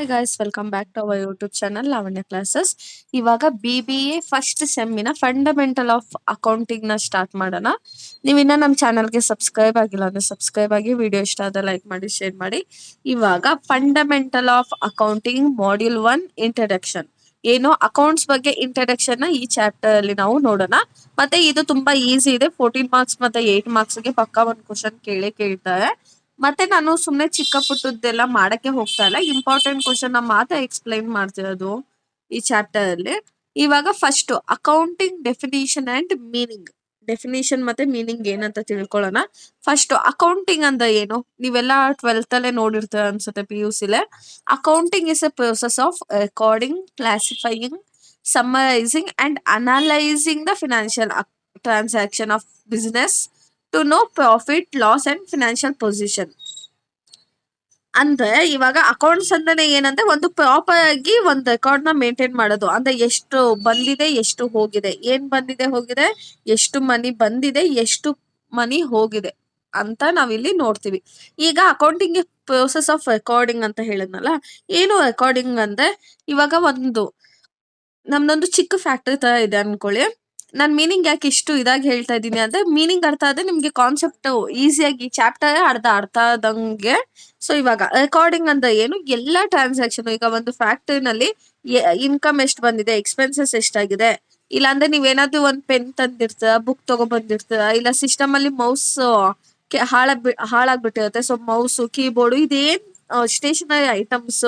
Hi guys, welcome back to our YouTube channel Lavanya classes. ಇವಾಗ BBA first ಸೆಮ್ಮಿನ fundamental of accounting ನ start ಮಾಡೋಣ. ನೀವು ಇನ್ನ ನಮ್ಮ ಚಾನಲ್ಗೆ ಸಬ್ಸ್ಕ್ರೈಬ್ ಆಗಿಲ್ಲ ಅಂದ್ರೆ ಸಬ್ಸ್ಕ್ರೈಬ್ ಆಗಿ, ವಿಡಿಯೋ ಇಷ್ಟ ಆದ ಲೈಕ್ ಮಾಡಿ, ಶೇರ್ ಮಾಡಿ. ಇವಾಗ fundamental of accounting module 1 introduction, ಏನು ಅಕೌಂಟ್ಸ್ ಬಗ್ಗೆ ಇಂಟ್ರಡಕ್ಷನ್ ನ ಈ ಚಾಪ್ಟರ್ ಅಲ್ಲಿ ನಾವು ನೋಡೋಣ. ಮತ್ತೆ ಇದು ತುಂಬಾ ಈಸಿ ಇದೆ. 14 ಮಾರ್ಕ್ಸ್ ಮತ್ತೆ 8 ಮಾರ್ಕ್ಸ್ ಗೆ ಪಕ್ಕಾ ಒಂದು ಕ್ವಶನ್ ಕೇಳ್ತಾರೆ. ಮತ್ತೆ ನಾನು ಸುಮ್ನೆ ಚಿಕ್ಕ ಪುಟ್ಟದ್ದೆಲ್ಲ ಮಾಡಕ್ಕೆ ಹೋಗ್ತಾ ಇಲ್ಲ, ಇಂಪಾರ್ಟೆಂಟ್ ಕ್ವಶನ್ ಮಾತ್ರ ಎಕ್ಸ್ಪ್ಲೈನ್ ಮಾಡ್ತಿರೋದು ಈ ಚಾಪ್ಟರ್ ಅಲ್ಲಿ. ಇವಾಗ first accounting definition and meaning. Definition ಮತ್ತೆ ಮೀನಿಂಗ್ ಏನಂತ ತಿಳ್ಕೊಳ್ಳೋಣ. ಫಸ್ಟ್ ಅಕೌಂಟಿಂಗ್ ಅಂದ್ರೆ ಏನು, ನೀವೆಲ್ಲ 12th ಅಲ್ಲೇ ನೋಡಿರ್ತೀರ ಅನ್ಸುತ್ತೆ, PUC-ಲೇ. Accounting is a process of recording, classifying, summarizing and analyzing the financial transaction of business to know profit, loss and financial position. ಅಂದ್ರೆ ಇವಾಗ ಅಕೌಂಟ್ಸ್ ಅಂದ್ರೆ ಏನಂದ್ರೆ ಒಂದು ಪ್ರಾಪರ್ ಆಗಿ ಒಂದು ರೆಕಾರ್ಡ್ ನ ಮೇಂಟೈನ್ ಮಾಡೋದು. ಅಂದ್ರೆ ಎಷ್ಟು ಬಂದಿದೆ, ಎಷ್ಟು ಹೋಗಿದೆ, ಏನ್ ಬಂದಿದೆ ಹೋಗಿದೆ, ಎಷ್ಟು ಮನಿ ಬಂದಿದೆ, ಎಷ್ಟು ಮನಿ ಹೋಗಿದೆ ಅಂತ ನಾವಿಲ್ಲಿ ನೋಡ್ತೀವಿ. ಈಗ ಅಕೌಂಟಿಂಗ್ ಪ್ರೋಸೆಸ್ ಆಫ್ ರೆಕಾರ್ಡಿಂಗ್ ಅಂತ ಹೇಳಿದ್ನಲ್ಲ, ಏನು ರೆಕಾರ್ಡಿಂಗ್ ಅಂದ್ರೆ ಇವಾಗ ನಮ್ದೊಂದು ಚಿಕ್ಕ ಫ್ಯಾಕ್ಟರಿ ತರ ಇದೆ ಅನ್ಕೊಳ್ಳಿ. ನಾನ್ ಮೀನಿಂಗ್ ಯಾಕೆ ಇಷ್ಟು ಇದಾಗಿ ಹೇಳ್ತಾ ಇದ್ದೀನಿ ಅಂದ್ರೆ, ಮೀನಿಂಗ್ ಅರ್ಥ ಆದ್ರೆ ನಿಮ್ಗೆ ಕಾನ್ಸೆಪ್ಟ್ ಈಸಿಯಾಗಿ ಚಾಪ್ಟರ್ ಅರ್ಥ ಆದಂಗೆ. ಸೊ ಇವಾಗ ರೆಕಾರ್ಡಿಂಗ್ ಅಂದ್ರೆ ಏನು, ಎಲ್ಲಾ ಟ್ರಾನ್ಸಾಕ್ಷನ್, ಈಗ ಒಂದು ಫ್ಯಾಕ್ಟರಿನಲ್ಲಿ ಇನ್ಕಮ್ ಎಷ್ಟು ಬಂದಿದೆ, ಎಕ್ಸ್ಪೆನ್ಸಸ್ ಎಷ್ಟಾಗಿದೆ, ಇಲ್ಲಾಂದ್ರೆ ನೀವೇನಾದ್ರೂ ಒಂದ್ ಪೆನ್ ತಂದಿರ್ತೀರ, ಬುಕ್ ತಗೊಬಂದಿರ್ತೀರ, ಇಲ್ಲ ಸಿಸ್ಟಮ್ ಅಲ್ಲಿ ಮೌಸ್ ಹಾಳಾಗ್ಬಿಟ್ಟಿರುತ್ತೆ. ಸೊ ಮೌಸ್, ಕೀಬೋರ್ಡ್, ಇದೇನ್ ಸ್ಟೇಷನರಿ ಐಟಮ್ಸ್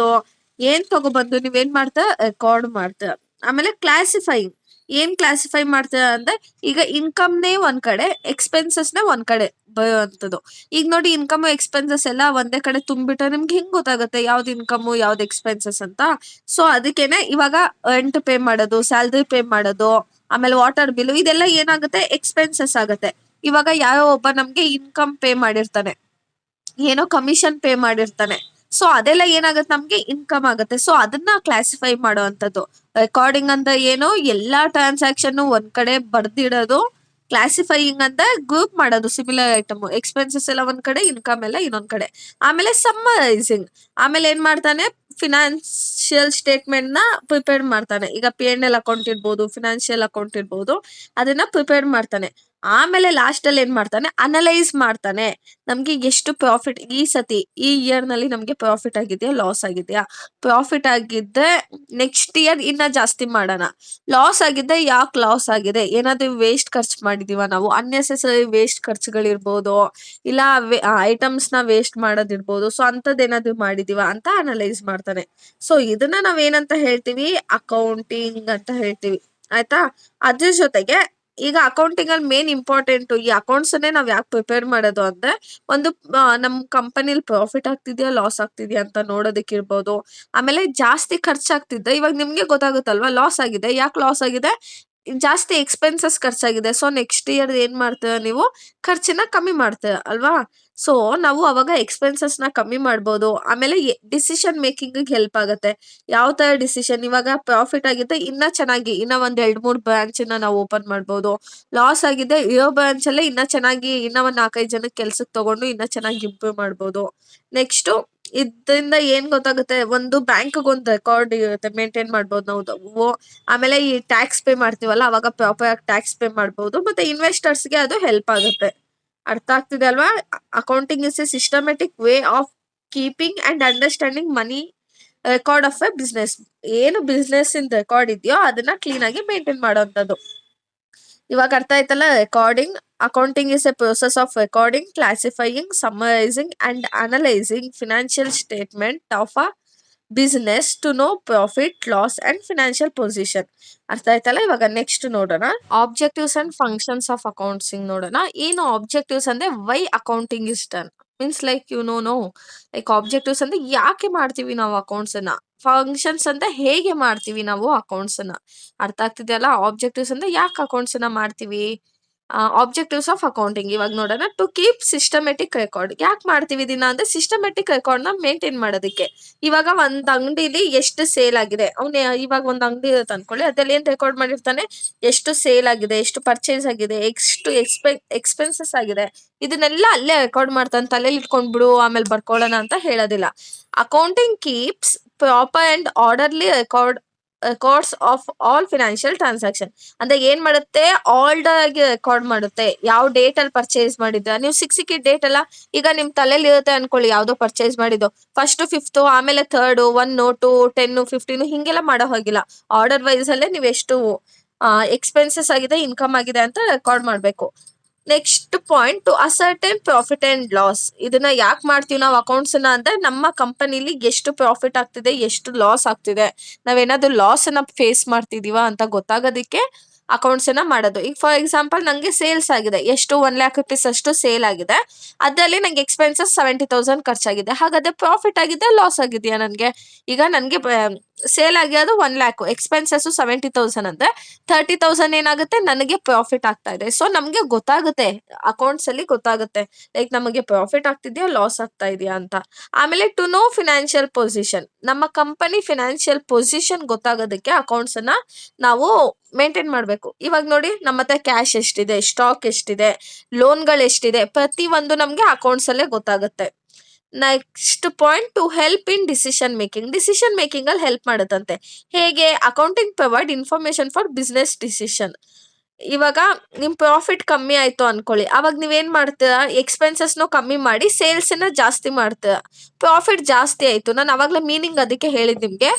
ಏನ್ ತಗೊಬಂದು ನೀವೇನ್ ಮಾಡ್ತೀರ, ರೆಕಾರ್ಡ್ ಮಾಡ್ತೀರ. ಆಮೇಲೆ ಕ್ಲಾಸಿಫೈಯಿಂಗ್, ಏನ್ ಕ್ಲಾಸಿಫೈ ಮಾಡ್ತೀರ ಅಂದ್ರೆ, ಈಗ ಇನ್ಕಮ್ನೇ ಒಂದ್ ಕಡೆ, ಎಕ್ಸ್ಪೆನ್ಸಸ್ನೇ ಒಂದ್ ಕಡೆ ಬರುವಂತದ್ದು. ಈಗ ನೋಡಿ, ಇನ್ಕಮ್ ಎಕ್ಸ್ಪೆನ್ಸಸ್ ಎಲ್ಲ ಒಂದೇ ಕಡೆ ತುಂಬಿಟ್ರೆ ನಿಮ್ಗೆ ಹೆಂಗ್ ಗೊತ್ತಾಗುತ್ತೆ ಯಾವ್ದು ಇನ್ಕಮ್ ಯಾವ್ದು ಎಕ್ಸ್ಪೆನ್ಸಸ್ ಅಂತ. ಸೊ ಅದಕ್ಕೇನೆ ಇವಾಗ ರೆಂಟ್ ಪೇ ಮಾಡೋದು, ಸ್ಯಾಲ್ರಿ ಪೇ ಮಾಡೋದು, ಆಮೇಲೆ ವಾಟರ್ ಬಿಲ್, ಇದೆಲ್ಲ ಏನಾಗುತ್ತೆ, ಎಕ್ಸ್ಪೆನ್ಸಸ್ ಆಗುತ್ತೆ. ಇವಾಗ ಯಾರೋ ಒಬ್ಬ ನಮ್ಗೆ ಇನ್ಕಮ್ ಪೇ ಮಾಡಿರ್ತಾನೆ, ಏನೋ ಕಮಿಷನ್ ಪೇ ಮಾಡಿರ್ತಾನೆ. ಸೊ ಅದೆಲ್ಲ ಏನಾಗುತ್ತೆ, ನಮ್ಗೆ ಇನ್ಕಮ್ ಆಗುತ್ತೆ. ಸೊ ಅದನ್ನ ಕ್ಲಾಸಿಫೈ ಮಾಡುವಂತದ್ದು ರೆಕಾರ್ಡಿಂಗ್ ಅಂತ. ಏನು, ಎಲ್ಲಾ ಟ್ರಾನ್ಸಾಕ್ಷನ್ ಒಂದ್ ಕಡೆ ಬರ್ದಿಡೋದು. ಕ್ಲಾಸಿಫೈಯಿಂಗ್ ಅಂತ ಗ್ರೂಪ್ ಮಾಡೋದು, ಸಿಮಿಲರ್ ಐಟಮ್, ಎಕ್ಸ್ಪೆನ್ಸಸ್ ಎಲ್ಲ ಒಂದ್ ಕಡೆ, ಇನ್ಕಮ್ ಎಲ್ಲ ಇನ್ನೊಂದ್ ಕಡೆ. ಆಮೇಲೆ ಸಮ್ಮರೈಸಿಂಗ್, ಆಮೇಲೆ ಏನ್ ಮಾಡ್ತಾನೆ, ಫಿನಾನ್ಷಿಯಲ್ ಸ್ಟೇಟ್ಮೆಂಟ್ ನ ಪ್ರಿಪೇರ್ ಮಾಡ್ತಾನೆ. ಈಗ P&L ಅಕೌಂಟ್ ಇರ್ಬೋದು, ಫಿನಾನ್ಷಿಯಲ್ ಅಕೌಂಟ್ ಇರ್ಬೋದು, ಅದನ್ನ ಪ್ರಿಪೇರ್ ಮಾಡ್ತಾನೆ. ಆಮೇಲೆ ಲಾಸ್ಟ್ ಅಲ್ಲಿ ಏನ್ ಮಾಡ್ತಾನೆ, ಅನಲೈಸ್ ಮಾಡ್ತಾನೆ. ನಮ್ಗೆ ಎಷ್ಟು ಪ್ರಾಫಿಟ್ ಈ ಸತಿ, ಈ ಇಯರ್ ನಲ್ಲಿ ನಮ್ಗೆ ಪ್ರಾಫಿಟ್ ಆಗಿದೆಯಾ, ಲಾಸ್ ಆಗಿದೆಯಾ. ಪ್ರಾಫಿಟ್ ಆಗಿದ್ದೆ ನೆಕ್ಸ್ಟ್ ಇಯರ್ ಇನ್ನ ಜಾಸ್ತಿ ಮಾಡೋಣ. ಲಾಸ್ ಆಗಿದ್ದೆ ಯಾಕೆ ಲಾಸ್ ಆಗಿದೆ, ಏನಾದ್ರೂ ವೇಸ್ಟ್ ಖರ್ಚು ಮಾಡಿದೀವ ನಾವು, ಅನ್ನೆಸೆಸರಿ ವೇಸ್ಟ್ ಖರ್ಚುಗಳಿರ್ಬೋದು, ಇಲ್ಲ ಐಟಮ್ಸ್ ನ ವೇಸ್ಟ್ ಮಾಡೋದಿರ್ಬೋದು. ಸೊ ಅಂತದ್ ಏನಾದ್ರು ಮಾಡಿದೀವ ಅಂತ ಅನಲೈಸ್ ಮಾಡ್ತಾನೆ. ಸೊ ಇದನ್ನ ನಾವ್ ಏನಂತ ಹೇಳ್ತೀವಿ, ಅಕೌಂಟಿಂಗ್ ಅಂತ ಹೇಳ್ತೀವಿ. ಆಯ್ತಾ. ಅದ್ರ ಜೊತೆಗೆ ಈಗ ಅಕೌಂಟಿಂಗ್ ಅಲ್ಲಿ ಮೇನ್ ಇಂಪಾರ್ಟೆಂಟ್, ಈ ಅಕೌಂಟ್ಸ್ ಅನ್ನೇ ನಾವ್ ಯಾಕೆ ಪ್ರಿಪೇರ್ ಮಾಡೋದು ಅಂದ್ರೆ, ಒಂದು ನಮ್ ಕಂಪನಿಲಿ ಪ್ರಾಫಿಟ್ ಆಗ್ತಿದ್ಯಾ, ಲಾಸ್ ಆಗ್ತಿದ್ಯಾ ಅಂತ ನೋಡೋದಕ್ಕಿರ್ಬೋದು. ಆಮೇಲೆ ಜಾಸ್ತಿ ಖರ್ಚಾಗ್ತಿದ್ದೆ, ಇವಾಗ ನಿಮ್ಗೆ ಗೊತ್ತಾಗುತ್ತಲ್ವಾ, ಲಾಸ್ ಆಗಿದೆ, ಯಾಕೆ ಲಾಸ್ ಆಗಿದೆ, ಜಾಸ್ತಿ ಎಕ್ಸ್ಪೆನ್ಸಸ್ ಖರ್ಚಾಗಿದೆ. ಸೊ ನೆಕ್ಸ್ಟ್ ಇಯರ್ ಏನ್ ಮಾಡ್ತೀರ ನೀವು, ಖರ್ಚನ್ನ ಕಮ್ಮಿ ಮಾಡ್ತೀರ ಅಲ್ವಾ. ಸೊ ನಾವು ಅವಾಗ ಎಕ್ಸ್ಪೆನ್ಸಸ್ ನ ಕಮ್ಮಿ ಮಾಡ್ಬೋದು. ಆಮೇಲೆ ಡಿಸಿಷನ್ ಮೇಕಿಂಗ್ ಹೆಲ್ಪ್ ಆಗುತ್ತೆ. ಯಾವ ತರ ಡಿಸಿಷನ್, ಇವಾಗ ಪ್ರಾಫಿಟ್ ಆಗಿದೆ, ಇನ್ನ ಚೆನ್ನಾಗಿ ಇನ್ನ ಒಂದ್ 2-3 ಬ್ರಾಂಚ್ ನಾವು ಓಪನ್ ಮಾಡ್ಬೋದು. ಲಾಸ್ ಆಗಿದೆ, ಇರೋ ಬ್ರಾಂಚ್ ಅಲ್ಲೇ ಇನ್ನ ಚೆನ್ನಾಗಿ ಇನ್ನ ಒಂದ್ 4-5 ಜನಕ್ಕೆ ಕೆಲ್ಸಕ್ಕೆ ತಗೊಂಡು ಇನ್ನ ಚೆನ್ನಾಗಿ ಇಂಪ್ರೂವ್ ಮಾಡ್ಬೋದು. ನೆಕ್ಸ್ಟ್ ಇದರಿಂದ ಏನ್ ಗೊತ್ತಾಗುತ್ತೆ, ಒಂದು ಬ್ಯಾಂಕ್ ಒಂದು ರೆಕಾರ್ಡ್ ಇರುತ್ತೆ, ಮೇಂಟೈನ್ ಮಾಡ್ಬೋದು ನಾವು. ಆಮೇಲೆ ಈ ಟ್ಯಾಕ್ಸ್ ಪೇ ಮಾಡ್ತೀವಲ್ಲ, ಅವಾಗ ಪ್ರಾಪರ್ ಆಗಿ ಟ್ಯಾಕ್ಸ್ ಪೇ ಮಾಡ್ಬೋದು. ಮತ್ತೆ ಇನ್ವೆಸ್ಟರ್ಸ್ಗೆ ಅದು ಹೆಲ್ಪ್ ಆಗುತ್ತೆ. ಅರ್ಥ ಆಗ್ತಿದೆ ಅಲ್ವಾ. Accounting is a systematic way of keeping and understanding money record of a business. ಏನು ಬಿಸ್ನೆಸ್ ಇನ್ ರೆಕಾರ್ಡ್ ಇದೆಯೋ ಅದನ್ನ ಕ್ಲೀನ್ ಆಗಿ ಮೇಂಟೈನ್ ಮಾಡೋಂಥದ್ದು. ಇವಾಗ ಅರ್ಥ ಆಯ್ತಲ್ಲ. Recording, accounting is a process of recording, classifying, summarising and analysing financial statement of a business to know profit, loss and financial position. ಅರ್ಥ ಆಯ್ತಲ್ಲ. ಇವಾಗ ನೆಕ್ಸ್ಟ್ ನೋಡೋಣ, objectives and functions of accounting ನೋಡೋಣ. ಏನು ಆಬ್ಜೆಕ್ಟಿವ್ಸ್ ಅಂದ್ರೆ, why accounting is done, means like no like objectives ಅಂದ್ರೆ ಯಾಕೆ ಮಾಡ್ತೀವಿ ನಾವು ಅಕೌಂಟ್ಸ್ ಅನ್ನ. ಫಂಕ್ಷನ್ಸ್ ಅಂದ್ರೆ ಹೇಗೆ ಮಾಡ್ತೀವಿ ನಾವು ಅಕೌಂಟ್ಸ್ ಅನ್ನ. ಅರ್ಥ ಆಗ್ತಿದೆಯಲ್ಲ. ಆಬ್ಜೆಕ್ಟಿವ್ಸ್ ಅಂದ್ರೆ ಯಾಕೆ ಅಕೌಂಟ್ಸ್ ಅನ್ನ ಮಾಡ್ತೀವಿ. ಆಬ್ಜೆಕ್ಟಿವ್ಸ್ ಆಫ್ ಅಕೌಂಟಿಂಗ್ ಇವಾಗ ನೋಡೋಣ. ಟು ಕೀಪ್ ಸಿಸ್ಟಮೆಟಿಕ್ ರೆಕಾರ್ಡ್, ಯಾಕೆ ಮಾಡ್ತೀವಿ ದಿನ ಅಂದ್ರೆ ಸಿಸ್ಟಮೆಟಿಕ್ ರೆಕಾರ್ಡ್ ನ ಮೇಂಟೈನ್ ಮಾಡೋದಕ್ಕೆ. ಇವಾಗ ಒಂದ್ ಅಂಗಡಿಲಿ ಎಷ್ಟು ಸೇಲ್ ಆಗಿದೆ, ಅವ್ನ ಇವಾಗ ಒಂದ್ ಅಂಗಡಿ ಇರುತ್ತೆ ಅನ್ಕೊಳ್ಳಿ, ಅದ್ರಲ್ಲಿ ಏನ್ ರೆಕಾರ್ಡ್ ಮಾಡಿರ್ತಾನೆ, ಎಷ್ಟು ಸೇಲ್ ಆಗಿದೆ, ಎಷ್ಟು ಪರ್ಚೇಸ್ ಆಗಿದೆ, ಎಷ್ಟು ಎಕ್ಸ್ಪೆನ್ಸಸ್ ಆಗಿದೆ, ಇದನ್ನೆಲ್ಲ ಅಲ್ಲೇ ರೆಕಾರ್ಡ್ ಮಾಡ್ತಾನೆ. ತಲೆಯಲ್ಲಿ ಇಟ್ಕೊಂಡ್ಬಿಡು ಆಮೇಲೆ ಬರ್ಕೊಳ್ಳೋಣ ಅಂತ ಹೇಳೋದಿಲ್ಲ. Accounting keeps proper and orderly records of all financial transaction. ಅಂದ್ರೆ ಏನ್ ಮಾಡುತ್ತೆ, ಆಲ್ಡ್ ಆಗಿ ರೆಕಾರ್ಡ್ ಮಾಡುತ್ತೆ. ಯಾವ ಡೇಟ್ ಅಲ್ಲಿ ಪರ್ಚೇಸ್ ಮಾಡಿದ್ರ, ನೀವು ಸಿಕ್ಕಿದ ಡೇಟ್ ಅಲ್ಲ, ಈಗ ನಿಮ್ ತಲೆಯಲ್ಲಿ ಇರುತ್ತೆ ಅನ್ಕೊಳ್ಳಿ, ಯಾವ್ದೋ ಪರ್ಚೇಸ್ ಮಾಡಿದ್ದು ಫಸ್ಟ್ ಫಿಫ್ತ್, ಆಮೇಲೆ ಥರ್ಡ್ 1 2 10 15 ಹಿಂಗೆಲ್ಲ ಮಾಡೋ ಹೋಗಿಲ್ಲ. ಆರ್ಡರ್ ವೈಸ್ ಅಲ್ಲೇ ನೀವು ಎಷ್ಟು ಎಕ್ಸ್ಪೆನ್ಸಸ್ ಆಗಿದೆ, ಇನ್ಕಮ್ ಆಗಿದೆ ಅಂತ ರೆಕಾರ್ಡ್ ಮಾಡ್ಬೇಕು. Next point, to ascertain profit and loss. ಇದನ್ನ ಯಾಕೆ ಮಾಡ್ತೀವಿ ನಾವು ಅಕೌಂಟ್ಸ್ ಅಂದ್ರೆ ನಮ್ಮ ಕಂಪನಿಲಿ ಎಷ್ಟು ಪ್ರಾಫಿಟ್ ಆಗ್ತಿದೆ, ಎಷ್ಟು ಲಾಸ್ ಆಗ್ತಿದೆ, ನಾವೇನಾದ್ರೂ ಲಾಸ್ ಅನ್ನ ಫೇಸ್ ಮಾಡ್ತಿದೀವಾ ಅಂತ ಗೊತ್ತಾಗೋದಿಕ್ಕೆ ಅಕೌಂಟ್ಸ್ ಅನ್ನ ಮಾಡೋದು. ಈಗ ಫಾರ್ ಎಕ್ಸಾಂಪಲ್ ನಂಗೆ ಸೇಲ್ಸ್ ಆಗಿದೆ, ಎಷ್ಟು 1,00,000 rupees ಅಷ್ಟು ಸೇಲ್ ಆಗಿದೆ, ಅದರಲ್ಲಿ ನಂಗೆ ಎಕ್ಸ್ಪೆನ್ಸಸ್ 70,000 ಖರ್ಚಾಗಿದೆ. ಹಾಗಾದ್ರೆ ಪ್ರಾಫಿಟ್ ಆಗಿದೆ, ಲಾಸ್ ಆಗಿದೆಯಾ ನನ್ಗೆ? ಈಗ ನನ್ಗೆ ಸೇಲ್ ಆಗಿರೋದು 1,00,000, ಎಕ್ಸ್ಪೆನ್ಸಸ್ 70,000 ಅಂದ್ರೆ 30,000 ಏನಾಗುತ್ತೆ, ನನಗೆ ಪ್ರಾಫಿಟ್ ಆಗ್ತಾ ಇದೆ. ಸೊ ನಮ್ಗೆ ಗೊತ್ತಾಗುತ್ತೆ, ಅಕೌಂಟ್ಸ್ ಅಲ್ಲಿ ಗೊತ್ತಾಗುತ್ತೆ, ಲೈಕ್ ನಮಗೆ ಪ್ರಾಫಿಟ್ ಆಗ್ತಿದ್ಯಾ, ಲಾಸ್ ಆಗ್ತಾ ಇದೆಯಾ ಅಂತ. ಆಮೇಲೆ ಟು ನೋ ಫಿನಾನ್ಷಿಯಲ್ ಪೊಸಿಷನ್, ನಮ್ಮ ಕಂಪನಿ ಫಿನಾನ್ಷಿಯಲ್ ಪೊಸಿಷನ್ ಗೊತ್ತಾಗೋದಕ್ಕೆ ಅಕೌಂಟ್ಸ್ ಅನ್ನ ನಾವು ಮೇಂಟೈನ್ ಮಾಡ್ಬೇಕು. ಇವಾಗ ನೋಡಿ, ನಮ್ಮ ಹತ್ರ ಕ್ಯಾಶ್ ಎಷ್ಟಿದೆ, ಸ್ಟಾಕ್ ಎಷ್ಟಿದೆ, ಲೋನ್ಗಳು ಎಷ್ಟಿದೆ, ಪ್ರತಿ ಒಂದು ನಮ್ಗೆ ಅಕೌಂಟ್ಸ್ ಅಲ್ಲೇ ಗೊತ್ತಾಗುತ್ತೆ. Next point, to help in decision making. Decision making ಅಲ್ಲಿ ಹೆಲ್ಪ್ ಮಾಡುತ್ತಂತೆ. ಹೇಗೆ? Accounting provide information for business decision. ಇವಾಗ ನಿಮ್ ಪ್ರಾಫಿಟ್ ಕಮ್ಮಿ ಆಯ್ತು ಅನ್ಕೊಳ್ಳಿ, ಅವಾಗ ನೀವೇನ್ ಮಾಡ್ತೀರಾ, ಎಕ್ಸ್ಪೆನ್ಸಸ್ ಕಮ್ಮಿ ಮಾಡಿ ಸೇಲ್ಸ್ ನ ಜಾಸ್ತಿ ಮಾಡ್ತೀರಾ. ಪ್ರಾಫಿಟ್ ಜಾಸ್ತಿ ಆಯ್ತು, ನಾನು ಅವಾಗ್ಲೇ ಮೀನಿಂಗ್ ಅದಕ್ಕೆ ಹೇಳಿದ್ ನಿಮ್ಗೆ.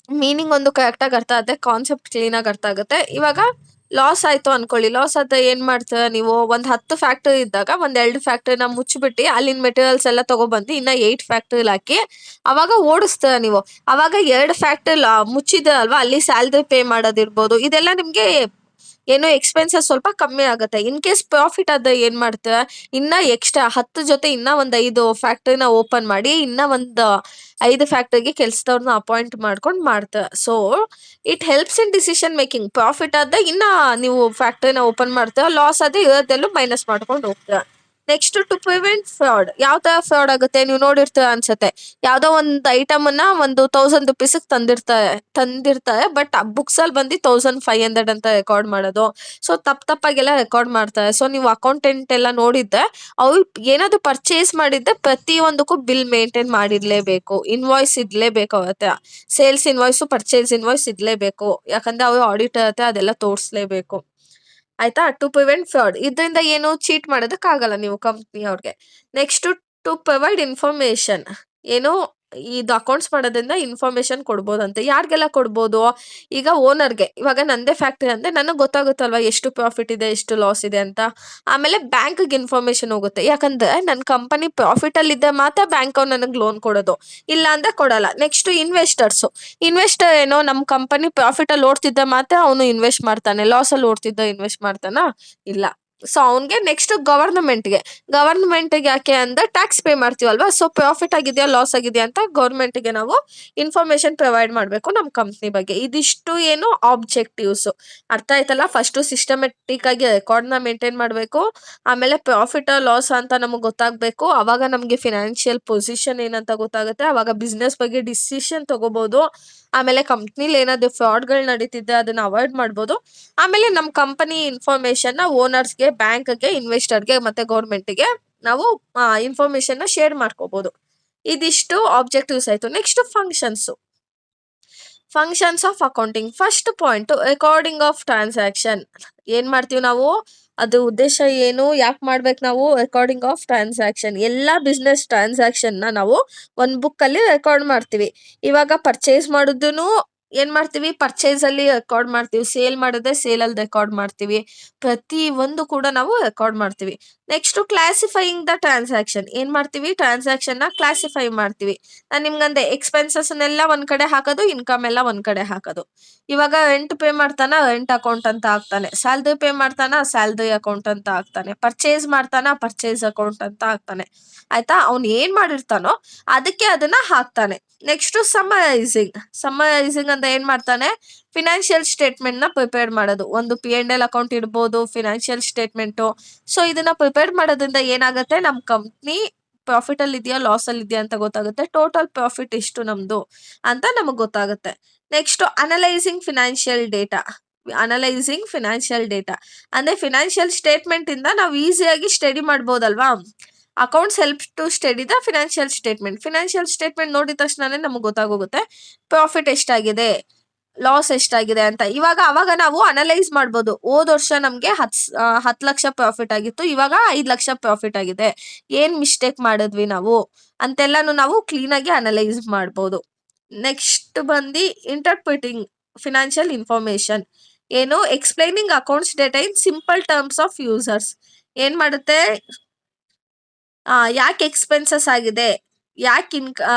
ಮೀನಿಂಗ್ ಒಂದು ಕರೆಕ್ಟ್ ಆಗಿ ಅರ್ಥ ಆಗುತ್ತೆ, ಕಾನ್ಸೆಪ್ಟ್ ಕ್ಲೀನ್ ಆಗಿ ಅರ್ಥ ಆಗುತ್ತೆ. ಇವಾಗ ಲಾಸ್ ಆಯ್ತು ಅನ್ಕೊಳ್ಳಿ, ಲಾಸ್ ಆದ್ರೆ ಏನ್ ಮಾಡ್ತೀರಾ ನೀವು, 10 ಫ್ಯಾಕ್ಟರಿ ಇದ್ದಾಗ 2 ಫ್ಯಾಕ್ಟರಿನ ಮುಚ್ಚಿಬಿಟ್ಟು ಅಲ್ಲಿನ ಮೆಟೀರಿಯಲ್ಸ್ ಎಲ್ಲ ತಗೊಬಂದು ಇನ್ನ 8 ಫ್ಯಾಕ್ಟರಿ ಹಾಕಿ ಅವಾಗ ಓಡಿಸ್ತೀರ ನೀವು. ಅವಾಗ 2 ಫ್ಯಾಕ್ಟರಿ ಮುಚ್ಚಿದ ಅಲ್ವಾ, ಅಲ್ಲಿ ಸ್ಯಾಲ್ರಿ ಪೇ ಮಾಡೋದಿರ್ಬೋದು, ಇದೆಲ್ಲ ನಿಮ್ಗೆ ಏನೋ ಎಕ್ಸ್ಪೆನ್ಸಸ್ ಸ್ವಲ್ಪ ಕಮ್ಮಿ ಆಗುತ್ತೆ. ಇನ್ ಕೇಸ್ ಪ್ರಾಫಿಟ್ ಆದ್ರೆ ಏನ್ ಮಾಡ್ತೀರ, ಇನ್ನ ಎಕ್ಸ್ಟ್ರಾ 10 ಜೊತೆ ಇನ್ನ 5 ಫ್ಯಾಕ್ಟರಿನ ಓಪನ್ ಮಾಡಿ ಇನ್ನ 5 ಫ್ಯಾಕ್ಟರಿಗೆ ಕೆಲ್ಸದವ್ರನ್ನ ಅಪಾಯಿಂಟ್ ಮಾಡ್ಕೊಂಡು ಮಾಡ್ತೀರ. So it helps in decision making. Profit ಆದ್ರೆ ಇನ್ನ ನೀವು ಫ್ಯಾಕ್ಟರಿನ ಓಪನ್ ಮಾಡ್ತೀರ, ಲಾಸ್ ಆದ್ರೆ ಇರೋದೆಲ್ಲೂ ಮೈನಸ್ ಮಾಡ್ಕೊಂಡು ಹೋಗ್ತೀರ. Next, to prevent fraud. ಯಾವ ತರ ಫ್ರಾಡ್ ಆಗುತ್ತೆ, ನೀವು ನೋಡಿರ್ತೀರ ಅನ್ಸುತ್ತೆ, ಯಾವ್ದೋ ಒಂದು ಐಟಮ್ ಅನ್ನ 1,000 rupees ತಂದಿರ್ತಾರೆ, ಬಟ್ ಬುಕ್ಸ್ ಅಲ್ಲಿ ಬಂದು 1,500 ಅಂತ ರೆಕಾರ್ಡ್ ಮಾಡೋದು. ಸೊ ತಪ್ಪಾಗೆಲ್ಲ ರೆಕಾರ್ಡ್ ಮಾಡ್ತಾರೆ. ಸೊ ನೀವು ಅಕೌಂಟೆಂಟ್ ಎಲ್ಲ ನೋಡಿದ್ರೆ, ಅವ್ರು ಏನಾದ್ರು ಪರ್ಚೇಸ್ ಮಾಡಿದ್ರೆ ಪ್ರತಿ ಒಂದಕ್ಕೂ ಬಿಲ್ ಮೇಂಟೈನ್ ಮಾಡಿರ್ಲೇಬೇಕು, ಇನ್ವಾಯ್ಸ್ ಇಡ್ಲೇಬೇಕು ಅವ್ರ ಹತ್ರ. ಸೇಲ್ಸ್ ಇನ್ವಾಯ್ಸು, ಪರ್ಚೇಸ್ ಇನ್ವಾಯ್ಸ್ ಇಡ್ಲೇಬೇಕು, ಯಾಕಂದ್ರೆ ಅವ್ರು ಆಡಿಟರ್ ಹತ್ರ ಅದೆಲ್ಲ ತೋರಿಸ್ಲೇಬೇಕು. ಆಯ್ತಾ? To prevent fraud. ಇದರಿಂದ ಏನು ಚೀಟ್ ಮಾಡೋದಕ್ಕಾಗಲ್ಲ ನೀವು ಕಂಪ್ನಿ ಅವ್ರಿಗೆ. Next, to provide information. ಏನು, ಇದು ಅಕೌಂಟ್ಸ್ ಮಾಡೋದ್ರಿಂದ ಇನ್ಫಾರ್ಮೇಶನ್ ಕೊಡ್ಬೋದಂತೆ. ಯಾರಿಗೆಲ್ಲ ಕೊಡ್ಬೋದು? ಈಗ ಓನರ್ಗೆ. ಇವಾಗ ನಂದೇ ಫ್ಯಾಕ್ಟ್ರಿ ಅಂದ್ರೆ ನನಗೆ ಗೊತ್ತಾಗುತ್ತಲ್ವಾ ಎಷ್ಟು ಪ್ರಾಫಿಟ್ ಇದೆ, ಎಷ್ಟು ಲಾಸ್ ಇದೆ ಅಂತ. ಆಮೇಲೆ ಬ್ಯಾಂಕ್ಗೆ ಇನ್ಫಾರ್ಮೇಶನ್ ಹೋಗುತ್ತೆ, ಯಾಕಂದ್ರೆ ನನ್ನ ಕಂಪನಿ ಪ್ರಾಫಿಟ್ ಅಲ್ಲಿ ಇದ್ದರೆ ಮಾತ್ರ ಬ್ಯಾಂಕ್ ಅವ್ರು ನನಗೆ ಲೋನ್ ಕೊಡೋದು, ಇಲ್ಲ ಅಂದ್ರೆ ಕೊಡಲ್ಲ. ನೆಕ್ಸ್ಟ್, ಇನ್ವೆಸ್ಟರ್ ಏನೋ ನಮ್ಮ ಕಂಪನಿ ಪ್ರಾಫಿಟ್ ಅಲ್ಲಿ ಓಡ್ತಿದ್ದ ಮಾತ್ರ ಅವನು ಇನ್ವೆಸ್ಟ್ ಮಾಡ್ತಾನೆ, ಲಾಸ್ ಅಲ್ಲಿ ಓಡ್ತಿದ್ದ ಇನ್ವೆಸ್ಟ್ ಮಾಡ್ತಾನ? ಇಲ್ಲ. ಸೊ ಅವನ್ಗೆ. ನೆಕ್ಸ್ಟ್, ಗವರ್ನಮೆಂಟ್ಗೆ ಯಾಕೆ ಅಂದ್ರೆ ಟ್ಯಾಕ್ಸ್ ಪೇ ಮಾಡ್ತೀವಲ್ವಾ, ಸೊ ಪ್ರಾಫಿಟ್ ಆಗಿದೆಯಾ, ಲಾಸ್ ಆಗಿದೆಯಾ ಅಂತ ಗೌರ್ಮೆಂಟ್ಗೆ ನಾವು ಇನ್ಫಾರ್ಮೇಶನ್ ಪ್ರೊವೈಡ್ ಮಾಡ್ಬೇಕು ನಮ್ಮ ಕಂಪ್ನಿ ಬಗ್ಗೆ. ಇದಿಷ್ಟು ಏನು ಆಬ್ಜೆಕ್ಟಿವ್ಸ್. ಅರ್ಥ ಆಯ್ತಲ್ಲ? ಫಸ್ಟ್ ಸಿಸ್ಟಮೆಟಿಕ್ ಆಗಿ ರೆಕಾರ್ಡ್ ನ ಮೇಂಟೈನ್ ಮಾಡ್ಬೇಕು, ಆಮೇಲೆ ಪ್ರಾಫಿಟ್ ಲಾಸ್ ಅಂತ ನಮಗೆ ಗೊತ್ತಾಗ್ಬೇಕು, ಅವಾಗ ನಮ್ಗೆ ಫಿನಾನ್ಷಿಯಲ್ ಪೊಸಿಷನ್ ಏನಂತ ಗೊತ್ತಾಗುತ್ತೆ, ಅವಾಗ ಬಿಸ್ನೆಸ್ ಬಗ್ಗೆ ಡಿಸಿಷನ್ ತಗೋಬಹುದು. ಆಮೇಲೆ ಕಂಪ್ನಿಲಿ ಏನಾದ್ರು ಫ್ರಾಡ್ಗಳು ನಡೀತಿದ್ರೆ ಅದನ್ನ ಅವಾಯ್ಡ್ ಮಾಡ್ಬೋದು. ಆಮೇಲೆ ನಮ್ಮ ಕಂಪನಿ ಇನ್ಫಾರ್ಮೇಶನ್ ಓನರ್ಸ್ಗೆ, ಬ್ಯಾಂಕ್ಗೆ, ಇನ್ವೆಸ್ಟರ್ಗೆ ಮತ್ತೆ ಗೌರ್ಮೆಂಟ್ಗೆ ನಾವು ಇನ್ಫಾರ್ಮೇಶನ್ ಶೇರ್ ಮಾಡ್ಕೋಬಹುದು. ಇದಿಷ್ಟು ಆಬ್ಜೆಕ್ಟಿವ್ಸ್ ಆಯ್ತು. Next, functions of accounting. First point, recording of transaction. ಏನ್ ಮಾಡ್ತೀವಿ ನಾವು, ಅದು ಉದ್ದೇಶ ಏನು, ಯಾಕೆ ಮಾಡ್ಬೇಕು ನಾವು ರೆಕಾರ್ಡಿಂಗ್ ಆಫ್ ಟ್ರಾನ್ಸಾಕ್ಷನ್? ಎಲ್ಲಾ ಬಿಸ್ನೆಸ್ ಟ್ರಾನ್ಸಾಕ್ಷನ್ ನಾವು ಒಂದ್ ಬುಕ್ ಅಲ್ಲಿ ರೆಕಾರ್ಡ್ ಮಾಡ್ತೀವಿ. ಇವಾಗ ಪರ್ಚೇಸ್ ಮಾಡುದನ್ನು ಏನ್ ಮಾಡ್ತೀವಿ, ಪರ್ಚೇಸ್ ಅಲ್ಲಿ ರೆಕಾರ್ಡ್ ಮಾಡ್ತೀವಿ, ಸೇಲ್ ಮಾಡಿದ್ರೆ ಸೇಲ್ ಅಲ್ಲಿ ರೆಕಾರ್ಡ್ ಮಾಡ್ತೀವಿ, ಪ್ರತಿ ಒಂದು ಕೂಡ ನಾವು ರೆಕಾರ್ಡ್ ಮಾಡ್ತೀವಿ. Next, classifying the transaction. ಏನ್ ಮಾಡ್ತೀವಿ, ಟ್ರಾನ್ಸಾಕ್ಷನ್ ನ ಕ್ಲಾಸಿಫೈ ಮಾಡ್ತೀವಿ. ನಾನು ನಿಮ್ಗಂದೆ ಎಕ್ಸ್ಪೆನ್ಸಸ್ ಎಲ್ಲ ಒಂದ್ ಕಡೆ ಹಾಕೋದು, ಇನ್ಕಮ್ ಎಲ್ಲ ಒಂದ್ ಕಡೆ ಹಾಕೋದು. ಇವಾಗ ರೆಂಟ್ ಪೇ ಮಾಡ್ತಾನ, ರೆಂಟ್ ಅಕೌಂಟ್ ಅಂತ ಹಾಕ್ತಾನೆ, ಸ್ಯಾಲ್ರಿ ಪೇ ಮಾಡ್ತಾನ, ಸ್ಯಾಲ್ರಿ ಅಕೌಂಟ್ ಅಂತ ಹಾಕ್ತಾನೆ, ಪರ್ಚೇಸ್ ಮಾಡ್ತಾನ, ಪರ್ಚೇಸ್ ಅಕೌಂಟ್ ಅಂತ ಹಾಕ್ತಾನೆ. ಆಯ್ತಾ? ಅವ್ನು ಏನ್ ಮಾಡಿರ್ತಾನೋ ಅದಕ್ಕೆ ಅದನ್ನ ಹಾಕ್ತಾನೆ. ನೆಕ್ಸ್ಟ್, ಸಮರೈಸಿಂಗ್ ಅಂತ ಏನ್ ಮಾಡ್ತಾನೆ, ಫಿನಾನ್ಷಿಯಲ್ ಸ್ಟೇಟ್ಮೆಂಟ್ ನ ಪ್ರಿಪೇರ್ ಮಾಡೋದು. ಒಂದು P&L ಅಕೌಂಟ್ ಇರ್ಬೋದು, ಫಿನಾನ್ಷಿಯಲ್ ಸ್ಟೇಟ್ಮೆಂಟ್. ಸೊ ಇದನ್ನ ಪ್ರಿಪೇರ್ ಮಾಡೋದ್ರಿಂದ ಏನಾಗುತ್ತೆ, ನಮ್ ಕಂಪ್ನಿ ಪ್ರಾಫಿಟ್ ಅಲ್ಲಿ ಇದೆಯಾ, ಲಾಸ್ ಅಲ್ಲಿ ಇದೆಯಾ ಅಂತ ಗೊತ್ತಾಗುತ್ತೆ. ಟೋಟಲ್ ಪ್ರಾಫಿಟ್ ಎಷ್ಟು ನಮ್ದು ಅಂತ ನಮಗ್ ಗೊತ್ತಾಗುತ್ತೆ. ನೆಕ್ಸ್ಟ್, ಅನಲೈಸಿಂಗ್ ಫಿನಾನ್ಷಿಯಲ್ ಡೇಟಾ ಅಂದ್ರೆ ಫಿನಾನ್ಷಿಯಲ್ ಸ್ಟೇಟ್ಮೆಂಟ್ ಇಂದ ನಾವು ಈಸಿಯಾಗಿ ಸ್ಟಡಿ ಮಾಡ್ಬೋದಲ್ವಾ. Accounts help to study the financial statement. Financial statement ನೋಡಿದ ತಕ್ಷಣನೇ ನಮ್ಗೆ ಗೊತ್ತಾಗೋಗುತ್ತೆ ಪ್ರಾಫಿಟ್ ಎಷ್ಟಾಗಿದೆ, ಲಾಸ್ ಎಷ್ಟಾಗಿದೆ ಅಂತ. ಅವಾಗ ನಾವು ಅನಲೈಸ್ ಮಾಡ್ಬೋದು. ಹೋದ ವರ್ಷ ನಮ್ಗೆ 10 ಲಕ್ಷ ಪ್ರಾಫಿಟ್ ಆಗಿತ್ತು, ಇವಾಗ 5 ಲಕ್ಷ ಪ್ರಾಫಿಟ್ ಆಗಿದೆ, ಏನ್ ಮಿಸ್ಟೇಕ್ ಮಾಡಿದ್ವಿ ನಾವು ಅಂತೆಲ್ಲಾನು ನಾವು ಕ್ಲೀನ್ ಆಗಿ ಅನಲೈಸ್ ಮಾಡ್ಬೋದು. ನೆಕ್ಸ್ಟ್ ಬಂದು ಇಂಟರ್ಪ್ರಿಟಿಂಗ್ ಫಿನಾನ್ಷಿಯಲ್ ಇನ್ಫಾರ್ಮೇಶನ್. ಏನು explaining accounts data in simple terms of users. ಏನ್ ಮಾಡುತ್ತೆ, ಯಾಕೆ ಎಕ್ಸ್ಪೆನ್ಸಸ್ ಆಗಿದೆ, ಯಾಕೆ